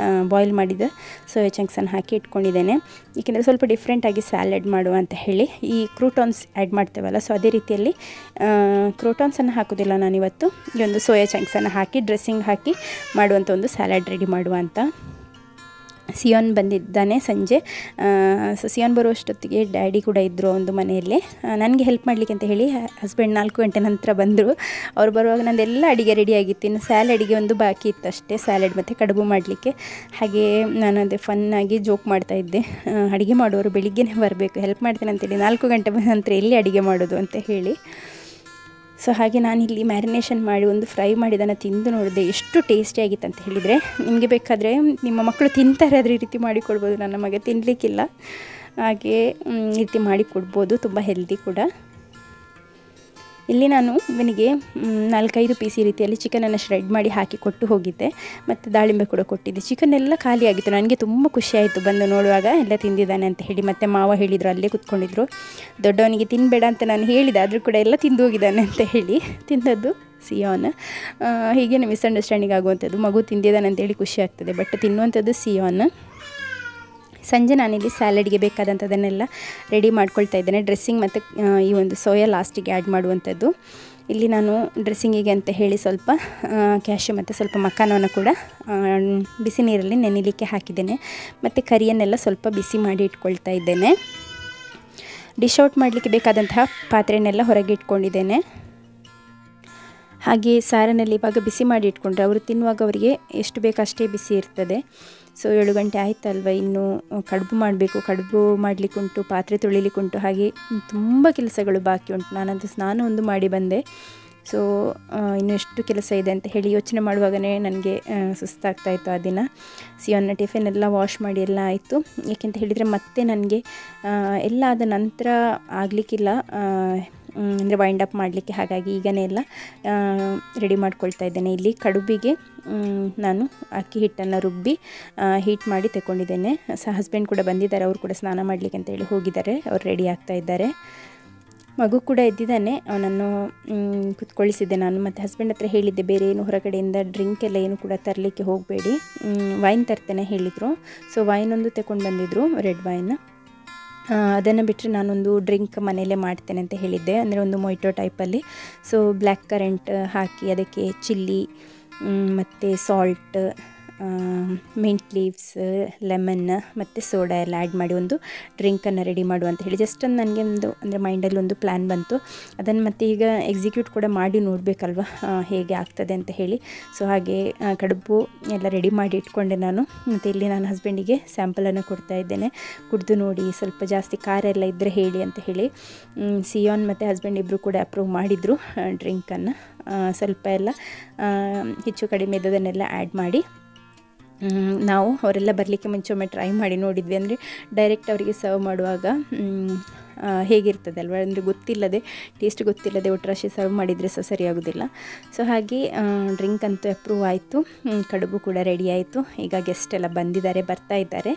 ಬಾಯ್ಲ್ ಮಾಡಿದ ಸೋಯಾ ಚಂಕ್ಸನ್ನು ಹಾಕಿ ಇಟ್ಕೊಂಡಿದ್ದೇನೆ. ಏಕೆಂದರೆ ಸ್ವಲ್ಪ ಡಿಫ್ರೆಂಟಾಗಿ ಸ್ಯಾಲೆಡ್ ಮಾಡುವ ಅಂತ ಹೇಳಿ. ಈ ಕ್ರೂಟಾನ್ಸ್ ಆ್ಯಡ್ ಮಾಡ್ತೇವಲ್ಲ, ಸೊ ಅದೇ ರೀತಿಯಲ್ಲಿ ಕ್ರೂಟಾನ್ಸನ್ನು ಹಾಕೋದಿಲ್ಲ ನಾನಿವತ್ತು. ಈ ಒಂದು ಸೋಯಾ ಚಂಕ್ಸನ್ನು ಹಾಕಿ ಡ್ರೆಸ್ಸಿಂಗ್ ಹಾಕಿ ಮಾಡುವಂಥ ಒಂದು ಸ್ಯಾಲೆಡ್ ರೆಡಿ ಮಾಡುವ ಅಂತ. ಸಿಯೋನ್ ಬಂದಿದ್ದಾನೆ ಸಂಜೆ. ಸೊ ಸಿಯೋನ್ ಬರುವಷ್ಟೊತ್ತಿಗೆ ಡ್ಯಾಡಿ ಕೂಡ ಇದ್ದರು ಒಂದು ಮನೆಯಲ್ಲೇ ನನಗೆ ಹೆಲ್ಪ್ ಮಾಡಲಿಕ್ಕೆ ಅಂತ ಹೇಳಿ. ಹಸ್ಬೆಂಡ್ 4 ಗಂಟೆ ನಂತರ ಬಂದರು. ಅವ್ರು ಬರುವಾಗ ನಂದೆಲ್ಲ ಅಡುಗೆ ರೆಡಿಯಾಗಿತ್ತು, ಇನ್ನು ಸ್ಯಾಲಡಿಗೆ ಒಂದು ಬಾಕಿ ಇತ್ತು ಅಷ್ಟೇ, ಸ್ಯಾಲೆಡ್ ಮತ್ತು ಕಡುಬು ಮಾಡಲಿಕ್ಕೆ. ಹಾಗೆ ನಾನು ಅದೇ ಫನ್ನಾಗಿ ಜೋಕ್ ಮಾಡ್ತಾಯಿದ್ದೆ, ಅಡುಗೆ ಮಾಡುವವರು ಬೆಳಿಗ್ಗೆನೇ ಬರಬೇಕು, ಹೆಲ್ಪ್ ಮಾಡ್ತೇನೆ ಅಂತೇಳಿ, 4 ಗಂಟೆ ನಂತರ ಎಲ್ಲಿ ಅಡುಗೆ ಮಾಡೋದು ಅಂತ ಹೇಳಿ. ಸೊ ಹಾಗೆ ನಾನಿಲ್ಲಿ ಮ್ಯಾರಿನೇಷನ್ ಮಾಡಿ ಒಂದು ಫ್ರೈ ಮಾಡಿದ್ದನ್ನು ತಿಂದು ನೋಡಿದೆ, ಎಷ್ಟು ಟೇಸ್ಟಿಯಾಗಿತ್ತು ಅಂತ ಹೇಳಿದರೆ. ನಿಮಗೆ ಬೇಕಾದರೆ ನಿಮ್ಮ ಮಕ್ಕಳು ತಿಂತಾರೆ, ಅದ್ರ ರೀತಿ ಮಾಡಿಕೊಡ್ಬೋದು. ನನ್ನ ಮಗ ತಿನ್ನಲಿಕ್ಕಿಲ್ಲ, ಹಾಗೆ ಈ ರೀತಿ ಮಾಡಿಕೊಡ್ಬೋದು, ತುಂಬ ಹೆಲ್ದಿ ಕೂಡ. ಇಲ್ಲಿ ನಾನು ಇವನಿಗೆ 4-5 ಪೀಸ್ ಈ ರೀತಿಯಲ್ಲಿ ಚಿಕನನ್ನು ಶ್ರೆಡ್ ಮಾಡಿ ಹಾಕಿ ಕೊಟ್ಟು ಹೋಗಿದ್ದೆ, ಮತ್ತು ದಾಳಿಂಬೆ ಕೂಡ ಕೊಟ್ಟಿದ್ದೆ. ಚಿಕನ್ ಎಲ್ಲ ಖಾಲಿಯಾಗಿತ್ತು, ನನಗೆ ತುಂಬ ಖುಷಿಯಾಯಿತು ಬಂದು ನೋಡುವಾಗ ಎಲ್ಲ ತಿಂದಿದ್ದಾನೆ ಅಂತ ಹೇಳಿ. ಮತ್ತು ಮಾವ ಹೇಳಿದರು, ಅಲ್ಲೇ ಕೂತ್ಕೊಂಡಿದ್ರು, ದೊಡ್ಡವನಿಗೆ ತಿನ್ನಬೇಡ ಅಂತ ನಾನು ಹೇಳಿದೆ, ಆದರೂ ಕೂಡ ಎಲ್ಲ ತಿಂದು ಹೋಗಿದ್ದಾನೆ ಅಂತ ಹೇಳಿ. ತಿಂದದ್ದು ಸಿಯೋನ್. ಹೀಗೇನೆ ಮಿಸ್ಅಂಡರ್ಸ್ಟ್ಯಾಂಡಿಂಗ್ ಆಗುವಂಥದ್ದು, ಮಗು ತಿಂದಿದ್ದಾನೆ ಅಂತೇಳಿ ಖುಷಿ ಆಗ್ತದೆ, ಬಟ್ ತಿನ್ನುವಂಥದ್ದು ಸಿಯೋನ್. ಸಂಜೆ ನಾನಿಲ್ಲಿ ಸ್ಯಾಲಡ್ಗೆ ಬೇಕಾದಂಥದ್ದನ್ನೆಲ್ಲ ರೆಡಿ ಮಾಡ್ಕೊಳ್ತಾ ಇದ್ದೇನೆ. ಡ್ರೆಸ್ಸಿಂಗ್ ಮತ್ತು ಈ ಒಂದು ಸೋಯಾ ಲಾಸ್ಟಿಗೆ ಆ್ಯಡ್ ಮಾಡುವಂಥದ್ದು. ಇಲ್ಲಿ ನಾನು ಡ್ರೆಸ್ಸಿಂಗಿಗೆ ಅಂತ ಹೇಳಿ ಸ್ವಲ್ಪ ಕ್ಯಾಶ್ಯೂ ಮತ್ತು ಸ್ವಲ್ಪ ಮಖಾನವನ್ನು ಕೂಡ ಬಿಸಿ ನೀರಲ್ಲಿ ನೆನೆಯಲಿಕ್ಕೆ ಹಾಕಿದ್ದೇನೆ. ಮತ್ತು ಕರಿಯನ್ನೆಲ್ಲ ಸ್ವಲ್ಪ ಬಿಸಿ ಮಾಡಿ ಇಟ್ಕೊಳ್ತಾ ಇದ್ದೇನೆ. ಡಿಶ್ ಔಟ್ ಮಾಡಲಿಕ್ಕೆ ಬೇಕಾದಂತಹ ಪಾತ್ರೆಯನ್ನೆಲ್ಲ ಹೊರಗೆ ಇಟ್ಕೊಂಡಿದ್ದೇನೆ. ಹಾಗೆ ಸಾರನಲ್ಲಿ ಇವಾಗ ಬಿಸಿ ಮಾಡಿ ಇಟ್ಕೊಂಡ್ರೆ ಅವರು ತಿನ್ನುವಾಗ ಅವರಿಗೆ ಎಷ್ಟು ಬೇಕು ಅಷ್ಟೇ ಬಿಸಿ ಇರ್ತದೆ. ಸೊ 7 ಗಂಟೆ ಆಯ್ತಲ್ವ, ಇನ್ನೂ ಕಡುಬು ಮಾಡಬೇಕು, ಕಡುಬು ಮಾಡಲಿಕ್ಕುಂಟು, ಪಾತ್ರೆ ತೊಳಿಲಿಕ್ಕುಂಟು, ಹಾಗೆ ತುಂಬ ಕೆಲಸಗಳು ಬಾಕಿ ಉಂಟು. ನಾನಂತೂ ಸ್ನಾನ ಒಂದು ಮಾಡಿ ಬಂದೆ. ಸೊ ಇನ್ನೂ ಎಷ್ಟು ಕೆಲಸ ಇದೆ ಅಂತ ಹೇಳಿ ಯೋಚನೆ ಮಾಡುವಾಗಲೇ ನನಗೆ ಸುಸ್ತಾಗ್ತಾಯಿತ್ತು ಆ ದಿನ. ಸಿಯೋನ್ನ ಟಿಫಿನ್ ಎಲ್ಲ ವಾಶ್ ಮಾಡಿ ಎಲ್ಲ ಆಯಿತು. ಏಕೆಂತ ಹೇಳಿದರೆ ಮತ್ತೆ ನನಗೆ ಎಲ್ಲ ಆದ ನಂತರ ಆಗಲಿಕ್ಕಿಲ್ಲ, ಅಂದರೆ ವೈಂಡ್ ಅಪ್ ಮಾಡಲಿಕ್ಕೆ. ಹಾಗಾಗಿ ಈಗನೇ ಎಲ್ಲ ರೆಡಿ ಮಾಡ್ಕೊಳ್ತಾ ಇದ್ದೇನೆ. ಇಲ್ಲಿ ಕಡುಬಿಗೆ ನಾನು ಅಕ್ಕಿ ಹಿಟ್ಟನ್ನು ರುಬ್ಬಿ ಹೀಟ್ ಮಾಡಿ ತಗೊಂಡಿದ್ದೇನೆ. ಹಸ್ಬೆಂಡ್ ಕೂಡ ಬಂದಿದ್ದಾರೆ, ಅವರು ಕೂಡ ಸ್ನಾನ ಮಾಡಲಿಕ್ಕೆ ಅಂತೇಳಿ ಹೋಗಿದ್ದಾರೆ, ಅವ್ರು ರೆಡಿ ಆಗ್ತಾ ಇದ್ದಾರೆ. ಮಗು ಕೂಡ ಎದ್ದಿದ್ದಾನೆ, ಅವನನ್ನು ಕುತ್ಕೊಳಿಸಿದ್ದೆ ನಾನು. ಮತ್ತು ಹಸ್ಬೆಂಡ್ ಹತ್ರ ಹೇಳಿದ್ದೆ, ಬೇರೆ ಏನು ಹೊರಗಡೆಯಿಂದ ಡ್ರಿಂಕ್ ಎಲ್ಲ ಏನು ಕೂಡ ತರಲಿಕ್ಕೆ ಹೋಗಬೇಡಿ, ವೈನ್ ತರ್ತೇನೆ ಹೇಳಿದರು. ಸೊ ವೈನ್ ಒಂದು ತಗೊಂಡು ಬಂದಿದ್ದರು, ರೆಡ್ ವೈನ್. ಅದನ್ನು ಬಿಟ್ಟರೆ ನಾನೊಂದು ಡ್ರಿಂಕ್ ಮನೆಯಲ್ಲೇ ಮಾಡ್ತೇನೆ ಅಂತ ಹೇಳಿದ್ದೆ, ಅಂದರೆ ಒಂದು ಮೊಯ್ಟೋ ಟೈಪಲ್ಲಿ. ಸೊ ಬ್ಲ್ಯಾಕ್ ಕರೆಂಟ್ ಹಾಕಿ ಅದಕ್ಕೆ ಚಿಲ್ಲಿ ಮತ್ತು ಸಾಲ್ಟ್, ಮಿಂಟ್ ಲೀವ್ಸ್, ಲೆಮನ್ ಮತ್ತು ಸೋಡಾ ಎಲ್ಲ ಆ್ಯಡ್ ಮಾಡಿ ಒಂದು ಡ್ರಿಂಕನ್ನು ರೆಡಿ ಮಾಡು ಅಂತ ಹೇಳಿ. ಜಸ್ಟ್ ಒಂದು ನನಗೆ ಒಂದು ಅಂದರೆ ಮೈಂಡಲ್ಲಿ ಒಂದು ಪ್ಲ್ಯಾನ್ ಬಂತು, ಅದನ್ನು ಮತ್ತೆ ಈಗ ಎಕ್ಸಿಕ್ಯೂಟ್ ಕೂಡ ಮಾಡಿ ನೋಡಬೇಕಲ್ವ ಹೇಗೆ ಆಗ್ತದೆ ಅಂತ ಹೇಳಿ. ಸೊ ಹಾಗೆ ಕಡುಬು ಎಲ್ಲ ರೆಡಿ ಮಾಡಿ ಇಟ್ಕೊಂಡೆ ನಾನು. ಮತ್ತು ಇಲ್ಲಿ ನಾನು ಹಸ್ಬೆಂಡಿಗೆ ಸ್ಯಾಂಪಲನ್ನು ಕೊಡ್ತಾ ಇದ್ದೇನೆ, ಕುಡಿದು ನೋಡಿ, ಸ್ವಲ್ಪ ಜಾಸ್ತಿ ಖಾರ ಎಲ್ಲ ಇದ್ದರೆ ಹೇಳಿ ಅಂತ ಹೇಳಿ. ಸಿಯೋನ್ ಮತ್ತು ಹಸ್ಬೆಂಡ್ ಇಬ್ಬರು ಕೂಡ ಅಪ್ರೂವ್ ಮಾಡಿದರು ಡ್ರಿಂಕನ್ನು. ಸ್ವಲ್ಪ ಎಲ್ಲ ಹೆಚ್ಚು ಕಡಿಮೆ ಇದ್ದದನ್ನೆಲ್ಲ ಆ್ಯಡ್ ಮಾಡಿ ನಾವು ಅವರೆಲ್ಲ ಬರಲಿಕ್ಕೆ ಮುಂಚೆ ಒಮ್ಮೆ ಟ್ರೈ ಮಾಡಿ ನೋಡಿದ್ವಿ. ಅಂದರೆ ಡೈರೆಕ್ಟ್ ಅವರಿಗೆ ಸರ್ವ್ ಮಾಡುವಾಗ ಹೇಗಿರ್ತದೆ ಅಲ್ವ, ಅಂದರೆ ಗೊತ್ತಿಲ್ಲದೆ, ಟೇಸ್ಟ್ ಗೊತ್ತಿಲ್ಲದೆ ಒಟ್ಟರಾಶಿ ಸರ್ವ್ ಮಾಡಿದರೆ ಸಹ ಸರಿಯಾಗೋದಿಲ್ಲ. ಸೊ ಹಾಗೆ ಡ್ರಿಂಕ್ ಅಂತೂ ಅಪ್ರೂವ್ ಆಯಿತು, ಕಡುಬು ಕೂಡ ರೆಡಿ ಆಯಿತು. ಈಗ ಗೆಸ್ಟ್ ಎಲ್ಲ ಬಂದಿದ್ದಾರೆ, ಬರ್ತಾ ಇದ್ದಾರೆ.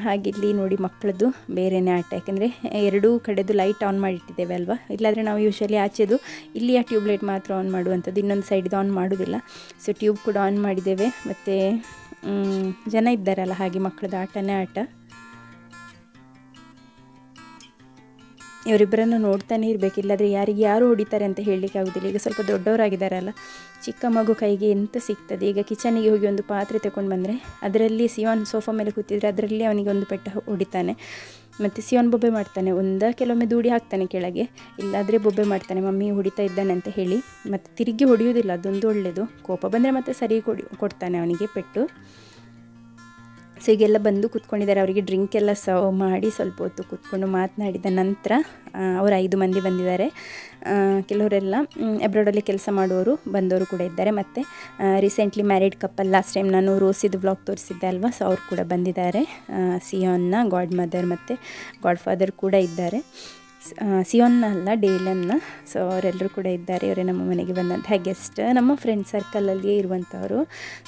ಹಾಗೆ ಇಲ್ಲಿ ನೋಡಿ ಮಕ್ಕಳದ್ದು ಬೇರೆಯೇ ಆಟ, ಯಾಕೆಂದರೆ ಎರಡೂ ಕಡೆದು ಲೈಟ್ ಆನ್ ಮಾಡಿಟ್ಟಿದ್ದೇವೆ ಅಲ್ವಾ. ಇಲ್ಲಾಂದರೆ ನಾವು ಯೂಶ್ವಲಿ ಆಚೆದು ಇಲ್ಲಿಯ ಟ್ಯೂಬ್ ಲೈಟ್ ಮಾತ್ರ ಆನ್ ಮಾಡುವಂಥದ್ದು, ಇನ್ನೊಂದು ಸೈಡಿದು ಆನ್ ಮಾಡೋದಿಲ್ಲ. ಸೊ ಟ್ಯೂಬ್ ಕೂಡ ಆನ್ ಮಾಡಿದ್ದೇವೆ. ಮತ್ತು ಜನ ಇದ್ದಾರಲ್ಲ, ಹಾಗೆ ಮಕ್ಕಳದ್ದು ಆಟನೇ ಆಟ. ಇವರಿಬ್ಬರನ್ನು ನೋಡ್ತಾನೆ ಇರಬೇಕು, ಇಲ್ಲಾಂದರೆ ಯಾರು ಹೊಡಿತಾರೆ ಅಂತ ಹೇಳಲಿಕ್ಕೆ ಆಗೋದಿಲ್ಲ. ಈಗ ಸ್ವಲ್ಪ ದೊಡ್ಡವರಾಗಿದ್ದಾರಲ್ಲ, ಚಿಕ್ಕ ಮಗು ಕೈಗೆ ಎಂತ ಸಿಗ್ತದೆ. ಈಗ ಕಿಚನಿಗೆ ಹೋಗಿ ಒಂದು ಪಾತ್ರೆ ತಗೊಂಡು ಬಂದರೆ ಅದರಲ್ಲಿ ಸಿಯೋನ್ ಸೋಫಾ ಮೇಲೆ ಕೂತಿದ್ರೆ ಅದರಲ್ಲಿ ಅವನಿಗೆ ಒಂದು ಪೆಟ್ಟ ಹೊಡಿತಾನೆ. ಮತ್ತು ಸಿಯೋನ್ ಬೊಬ್ಬೆ ಮಾಡ್ತಾನೆ, ಕೆಲವೊಮ್ಮೆ ದೂಡಿ ಹಾಕ್ತಾನೆ ಕೆಳಗೆ, ಇಲ್ಲಾದರೆ ಬೊಬ್ಬೆ ಮಾಡ್ತಾನೆ ಮಮ್ಮಿ ಹೊಡಿತಾ ಇದ್ದಾನೆ ಅಂತ ಹೇಳಿ. ಮತ್ತು ತಿರುಗಿ ಹೊಡೆಯೋದಿಲ್ಲ, ಅದೊಂದು ಒಳ್ಳೆಯದು. ಕೋಪ ಬಂದರೆ ಮತ್ತೆ ಸರಿ ಕೊಡ್ತಾನೆ ಅವನಿಗೆ ಪೆಟ್ಟು. ಸೊ ಈಗೆಲ್ಲ ಬಂದು ಕೂತ್ಕೊಂಡಿದ್ದಾರೆ. ಅವರಿಗೆ ಡ್ರಿಂಕ್ ಎಲ್ಲ ಸರ್ವ್ ಮಾಡಿ ಸ್ವಲ್ಪ ಹೊತ್ತು ಕೂತ್ಕೊಂಡು ಮಾತನಾಡಿದ ನಂತರ ಅವರು 5 ಮಂದಿ ಬಂದಿದ್ದಾರೆ. ಕೆಲವರೆಲ್ಲ ಅಬ್ರಾಡಲ್ಲಿ ಕೆಲಸ ಮಾಡುವವರು ಬಂದವರು ಕೂಡ ಇದ್ದಾರೆ. ಮತ್ತು ರೀಸೆಂಟ್ಲಿ ಮ್ಯಾರಿಡ್ ಕಪ್ಪಲ್, ಲಾಸ್ಟ್ ಟೈಮ್ ನಾನು ರೋಸಿದು ವ್ಲಾಗ್ ತೋರಿಸಿದ್ದೆ ಅಲ್ವಾ, ಸೊ ಅವರು ಕೂಡ ಬಂದಿದ್ದಾರೆ. ಸಿಯೋನ್ನ ಗಾಡ್ ಮದರ್ ಮತ್ತು ಗಾಡ್ ಫಾದರ್ ಕೂಡ ಇದ್ದಾರೆ. ಸಿಯೋನ್ನ ಅಲ್ಲ, ಡೇಲನ್ನ. ಸೊ ಅವರೆಲ್ಲರೂ ಕೂಡ ಇದ್ದಾರೆ. ಅವರೇ ನಮ್ಮ ಮನೆಗೆ ಬಂದಂತಹ ಗೆಸ್ಟ್, ನಮ್ಮ ಫ್ರೆಂಡ್ ಸರ್ಕಲಲ್ಲಿಯೇ ಇರುವಂಥವರು.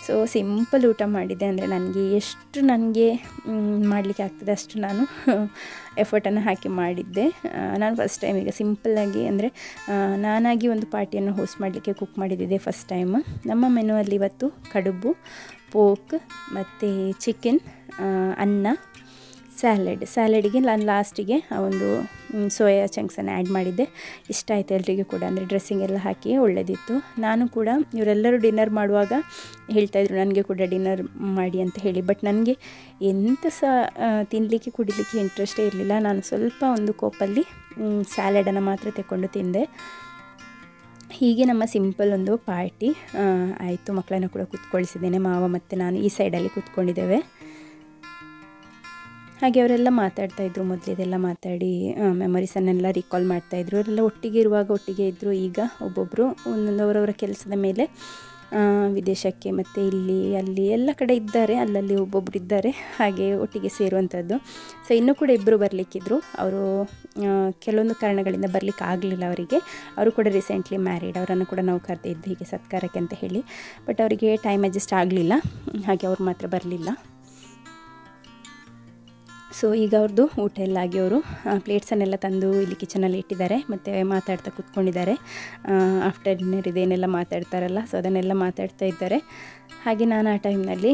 ಸೊ ಸಿಂಪಲ್ ಊಟ ಮಾಡಿದೆ. ಅಂದರೆ ನನಗೆ ಮಾಡಲಿಕ್ಕೆ ಆಗ್ತದೆ ಅಷ್ಟು ನಾನು ಎಫರ್ಟನ್ನು ಹಾಕಿ ಮಾಡಿದ್ದೆ. ನಾನು ಫಸ್ಟ್ ಟೈಮ್ ಈಗ ಸಿಂಪಲ್ಲಾಗಿ, ಅಂದರೆ ನಾನಾಗಿ ಒಂದು ಪಾರ್ಟಿಯನ್ನು ಹೋಸ್ಟ್ ಮಾಡಲಿಕ್ಕೆ ಕುಕ್ ಮಾಡಿದ್ದೆ ಫಸ್ಟ್ ಟೈಮ್. ನಮ್ಮ ಮೆನುವಲ್ಲಿ ಇವತ್ತು ಕಡುಬು, ಪೋಕ್ ಮತ್ತು ಚಿಕನ್, ಅನ್ನ, ಸ್ಯಾಲಡಿಗೆ ನಾನು ಲಾಸ್ಟಿಗೆ ಒಂದು ಸೋಯಾ ಚಂಕ್ಸನ್ನು ಆ್ಯಡ್ ಮಾಡಿದ್ದೆ. ಇಷ್ಟ ಆಯಿತು ಎಲ್ರಿಗೂ ಕೂಡ. ಅಂದರೆ ಡ್ರೆಸ್ಸಿಂಗ್ ಎಲ್ಲ ಹಾಕಿ ಒಳ್ಳೆದಿತ್ತು. ನಾನು ಕೂಡ ಇವರೆಲ್ಲರೂ ಡಿನ್ನರ್ ಮಾಡುವಾಗ ಹೇಳ್ತಾಯಿದ್ರು ನನಗೆ ಕೂಡ ಡಿನ್ನರ್ ಮಾಡಿ ಅಂತ ಹೇಳಿ. ಬಟ್ ನನಗೆ ಎಂತ ಸಹ ತಿನ್ನಲಿಕ್ಕೆ ಕುಡಿಲಿಕ್ಕೆ ಇಂಟ್ರೆಸ್ಟೇ ಇರಲಿಲ್ಲ. ನಾನು ಸ್ವಲ್ಪ ಒಂದು ಕೋಪಲ್ಲಿ ಸ್ಯಾಲಡನ್ನು ಮಾತ್ರ ತೆಕ್ಕೊಂಡು ತಿಂದೆ. ಹೀಗೆ ನಮ್ಮ ಸಿಂಪಲ್ ಒಂದು ಪಾರ್ಟಿ ಆಯಿತು. ಮಕ್ಕಳನ್ನು ಕೂಡ ಕೂತ್ಕೊಳಿಸಿದ್ದೇನೆ, ಮಾವ ಮತ್ತು ನಾನು ಈ ಸೈಡಲ್ಲಿ ಕೂತ್ಕೊಂಡಿದ್ದೇವೆ. ಹಾಗೆ ಅವರೆಲ್ಲ ಮಾತಾಡ್ತಾಯಿದ್ರು, ಮೊದಲಿದೆಲ್ಲ ಮಾತಾಡಿ ಮೆಮೊರೀಸನ್ನೆಲ್ಲ ರಿಕಾಲ್ ಮಾಡ್ತಾಯಿದ್ರು. ಅವರೆಲ್ಲ ಒಟ್ಟಿಗೆ ಇರುವಾಗ ಒಟ್ಟಿಗೆ ಇದ್ದರು. ಈಗ ಒಬ್ಬೊಬ್ಬರು ಅವರವರ ಕೆಲಸದ ಮೇಲೆ ವಿದೇಶಕ್ಕೆ ಮತ್ತು ಅಲ್ಲಿ ಎಲ್ಲ ಕಡೆ ಇದ್ದಾರೆ, ಅಲ್ಲಲ್ಲಿ ಒಬ್ಬೊಬ್ಬರು ಇದ್ದಾರೆ, ಹಾಗೆ ಒಟ್ಟಿಗೆ ಸೇರುವಂಥದ್ದು. ಸೊ ಇನ್ನೂ ಕೂಡ ಇಬ್ಬರು ಬರಲಿಕ್ಕಿದ್ರು. ಅವರು ಕೆಲವೊಂದು ಕಾರಣಗಳಿಂದ ಬರಲಿಕ್ಕೆ ಆಗಲಿಲ್ಲ ಅವರಿಗೆ. ಅವರು ಕೂಡ ರೀಸೆಂಟ್ಲಿ ಮ್ಯಾರಿಡ್, ಅವರನ್ನು ಕೂಡ ನಾವು ಕರೆದಿದ್ದು ಹೀಗೆ ಸತ್ಕಾರಕ್ಕೆ ಅಂತ ಹೇಳಿ. ಬಟ್ ಅವರಿಗೆ ಟೈಮ್ ಅಡ್ಜಸ್ಟ್ ಆಗಲಿಲ್ಲ, ಹಾಗೆ ಅವ್ರು ಮಾತ್ರ ಬರಲಿಲ್ಲ. ಸೊ ಈಗ ಅವ್ರದ್ದು ಊಟ ಎಲ್ಲ ಆಗಿ ಅವರು ಪ್ಲೇಟ್ಸನ್ನೆಲ್ಲ ತಂದು ಇಲ್ಲಿ ಕಿಚನಲ್ಲಿ ಇಟ್ಟಿದ್ದಾರೆ. ಮತ್ತು ಮಾತಾಡ್ತಾ ಕೂತ್ಕೊಂಡಿದ್ದಾರೆ. ಆಫ್ಟರ್ ಡಿನ್ನರ್ ಇದೇನೆಲ್ಲ ಮಾತಾಡ್ತಾರಲ್ಲ, ಸೊ ಅದನ್ನೆಲ್ಲ ಮಾತಾಡ್ತಾ ಇದ್ದಾರೆ. ಹಾಗೆ ನಾನು ಆ ಟೈಮ್ನಲ್ಲಿ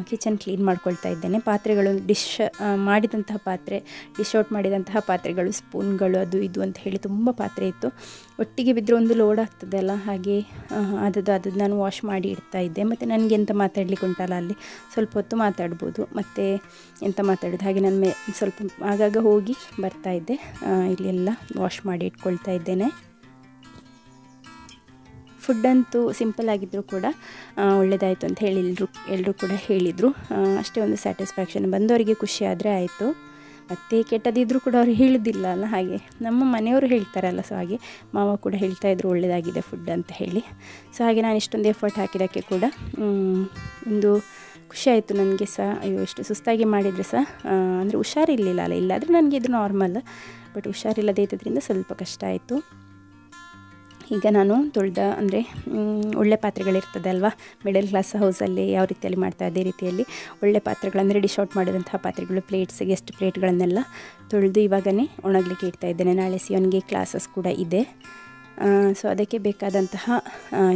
ಕಿಚನ್ ಕ್ಲೀನ್ ಮಾಡ್ಕೊಳ್ತಾ ಇದ್ದೇನೆ. ಪಾತ್ರೆಗಳು, ಮಾಡಿದಂತಹ ಪಾತ್ರೆ, ಡಿಶ್ ಔಟ್ ಮಾಡಿದಂತಹ ಪಾತ್ರೆಗಳು, ಸ್ಪೂನ್ಗಳು, ಅದು ಇದು ಅಂತ ಹೇಳಿ ತುಂಬ ಪಾತ್ರೆ ಇತ್ತು. ಒಟ್ಟಿಗೆ ಬಿದ್ದರೆ ಒಂದು ಲೋಡ್ ಆಗ್ತದೆ ಅಲ್ಲ, ಹಾಗೆ ಅದು ನಾನು ವಾಶ್ ಮಾಡಿ ಇಡ್ತಾ ಇದ್ದೆ. ಮತ್ತು ನನಗೆ ಎಂತ ಮಾತಾಡಲಿಕ್ಕೆ ಉಂಟಲ್ಲ, ಅಲ್ಲಿ ಸ್ವಲ್ಪ ಹೊತ್ತು ಮಾತಾಡ್ಬೋದು, ಮತ್ತು ಎಂತ ಮಾತಾಡೋದು, ಹಾಗೆ ನಾನು ಸ್ವಲ್ಪ ಆಗಾಗ ಹೋಗಿ ಬರ್ತಾ ಇದ್ದೆ. ಇಲ್ಲೆಲ್ಲ ವಾಶ್ ಮಾಡಿ ಇಟ್ಕೊಳ್ತಾ ಇದ್ದೇನೆ. ಫುಡ್ಡಂತೂ ಸಿಂಪಲ್ ಆಗಿದ್ದರೂ ಕೂಡ ಒಳ್ಳೆಯದಾಯಿತು ಅಂತ ಹೇಳಿ ಎಲ್ಲರೂ ಕೂಡ ಹೇಳಿದರು. ಅಷ್ಟೇ ಒಂದು ಸ್ಯಾಟಿಸ್ಫ್ಯಾಕ್ಷನ್, ಬಂದವರಿಗೆ ಖುಷಿ ಆದರೆ ಆಯಿತು. ಮತ್ತು ಕೆಟ್ಟದಿದ್ದರೂ ಕೂಡ ಅವ್ರು ಹೇಳೋದಿಲ್ಲ ಅಲ್ಲ, ಹಾಗೆ ನಮ್ಮ ಮನೆಯವರು ಹೇಳ್ತಾರಲ್ಲ. ಸೊ ಹಾಗೆ ಮಾವ ಕೂಡ ಹೇಳ್ತಾಯಿದ್ರು ಒಳ್ಳೆಯದಾಗಿದೆ ಫುಡ್ ಅಂತ ಹೇಳಿ. ಸೊ ಹಾಗೆ ನಾನು ಇಷ್ಟೊಂದು ಎಫರ್ಟ್ ಹಾಕಿದ್ದಕ್ಕೆ ಕೂಡ ಒಂದು ಖುಷಿ ಆಯಿತು ನನಗೆ ಸಹ. ಅಯ್ಯೋ ಎಷ್ಟು ಸುಸ್ತಾಗಿ ಮಾಡಿದರೆ ಸಹ, ಅಂದರೆ ಹುಷಾರಿರಲಿಲ್ಲ ಅಲ್ಲ, ಇಲ್ಲಾದರೆ ನನಗೆ ಇದು ನಾರ್ಮಲ್. ಬಟ್ ಹುಷಾರಿಲ್ಲದೆ ಇದ್ದದ್ರಿಂದ ಸ್ವಲ್ಪ ಕಷ್ಟ ಆಯಿತು. ಈಗ ನಾನು ಅಂದರೆ ಒಳ್ಳೆ ಪಾತ್ರೆಗಳಿರ್ತದೆ ಅಲ್ವಾ, ಮಿಡಲ್ ಕ್ಲಾಸ್ ಹೌಸಲ್ಲಿ ಯಾವ ರೀತಿಯಲ್ಲಿ ಮಾಡ್ತಾರೆ ಅದೇ ರೀತಿಯಲ್ಲಿ ಒಳ್ಳೆ ಪಾತ್ರೆಗಳಂದರೆ ಡಿಶ್ ಔಟ್ ಮಾಡಿದಂತಹ ಪಾತ್ರೆಗಳು, ಪ್ಲೇಟ್ಸ್, ಗೆಸ್ಟ್ ಪ್ಲೇಟ್ಗಳನ್ನೆಲ್ಲ ತೊಳೆದು ಇವಾಗನೇ ಒಣಗಲಿಕ್ಕೆ ಇಡ್ತಾ ಇದ್ದೇನೆ. ನಾಳೆ ಸಿಯೋನ್ಗೆ ಕ್ಲಾಸಸ್ ಕೂಡ ಇದೆ. ಸೊ ಅದಕ್ಕೆ ಬೇಕಾದಂತಹ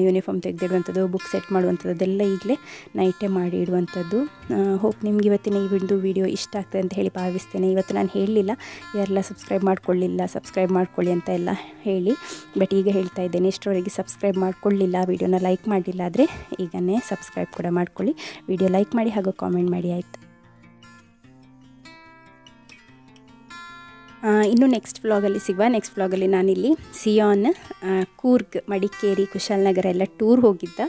ಯೂನಿಫಾರ್ಮ್ ತೆಗೆದಿಡುವಂಥದ್ದು, ಬುಕ್ ಸೆಟ್ ಮಾಡುವಂಥದ್ದು, ಅದೆಲ್ಲ ಈಗಲೇ ನೈಟೇ ಮಾಡಿ ಇಡುವಂಥದ್ದು. ಹೋಪ್ ನಿಮ್ಗೆ ಇವತ್ತಿನ ಈ ವಿಡಿಯೋ ಇಷ್ಟ ಆಗ್ತದೆ ಅಂತ ಹೇಳಿ ಭಾವಿಸ್ತೇನೆ. ಇವತ್ತು ನಾನು ಹೇಳಲಿಲ್ಲ ಯಾರೆಲ್ಲ ಸಬ್ಸ್ಕ್ರೈಬ್ ಮಾಡ್ಕೊಳ್ಳಿ ಅಂತ ಎಲ್ಲ ಹೇಳಿ, ಬಟ್ ಈಗ ಹೇಳ್ತಾ ಇದ್ದೇನೆ, ಇಷ್ಟರವರೆಗೆ ಸಬ್ಸ್ಕ್ರೈಬ್ ಮಾಡ್ಕೊಳ್ಳಿಲ್ಲ, ವಿಡಿಯೋನ ಲೈಕ್ ಮಾಡಲಿಲ್ಲ ಆದರೆ ಈಗನೇ ಸಬ್ಸ್ಕ್ರೈಬ್ ಕೂಡ ಮಾಡ್ಕೊಳ್ಳಿ. ವಿಡಿಯೋ ಲೈಕ್ ಮಾಡಿ ಹಾಗೂ ಕಾಮೆಂಟ್ ಮಾಡಿ ಆಯಿತು. ಇನ್ನು ನೆಕ್ಸ್ಟ್ ವ್ಲಾಗಲ್ಲಿ ಸಿಗುವ. ನೆಕ್ಸ್ಟ್ ವ್ಲಾಗಲ್ಲಿ ನಾನಿಲ್ಲಿ ಸಿಯೋನ್, ಕೂರ್ಗ್, ಮಡಿಕೇರಿ, ಕುಶಾಲನಗರ ಎಲ್ಲ ಟೂರ್ ಹೋಗಿದ್ದ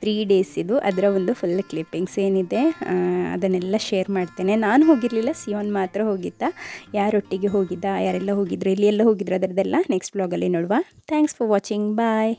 3 days ಇದು. ಅದರ ಒಂದು ಫುಲ್ ಕ್ಲಿಪ್ಪಿಂಗ್ಸ್ ಏನಿದೆ ಅದನ್ನೆಲ್ಲ ಶೇರ್ ಮಾಡ್ತೇನೆ. ನಾನು ಹೋಗಿರಲಿಲ್ಲ, ಸಿಯೋನ್ ಮಾತ್ರ ಹೋಗಿದ್ದ. ಯಾರೊಟ್ಟಿಗೆ ಹೋಗಿದ್ದ, ಯಾರೆಲ್ಲ ಹೋಗಿದ್ರು, ಇಲ್ಲಿ ಎಲ್ಲ ಹೋಗಿದ್ರು, ಅದರದ್ದೆಲ್ಲ ನೆಕ್ಸ್ಟ್ ವ್ಲಾಗಲ್ಲಿ ನೋಡುವ. Thanks for watching. ಬಾಯ್.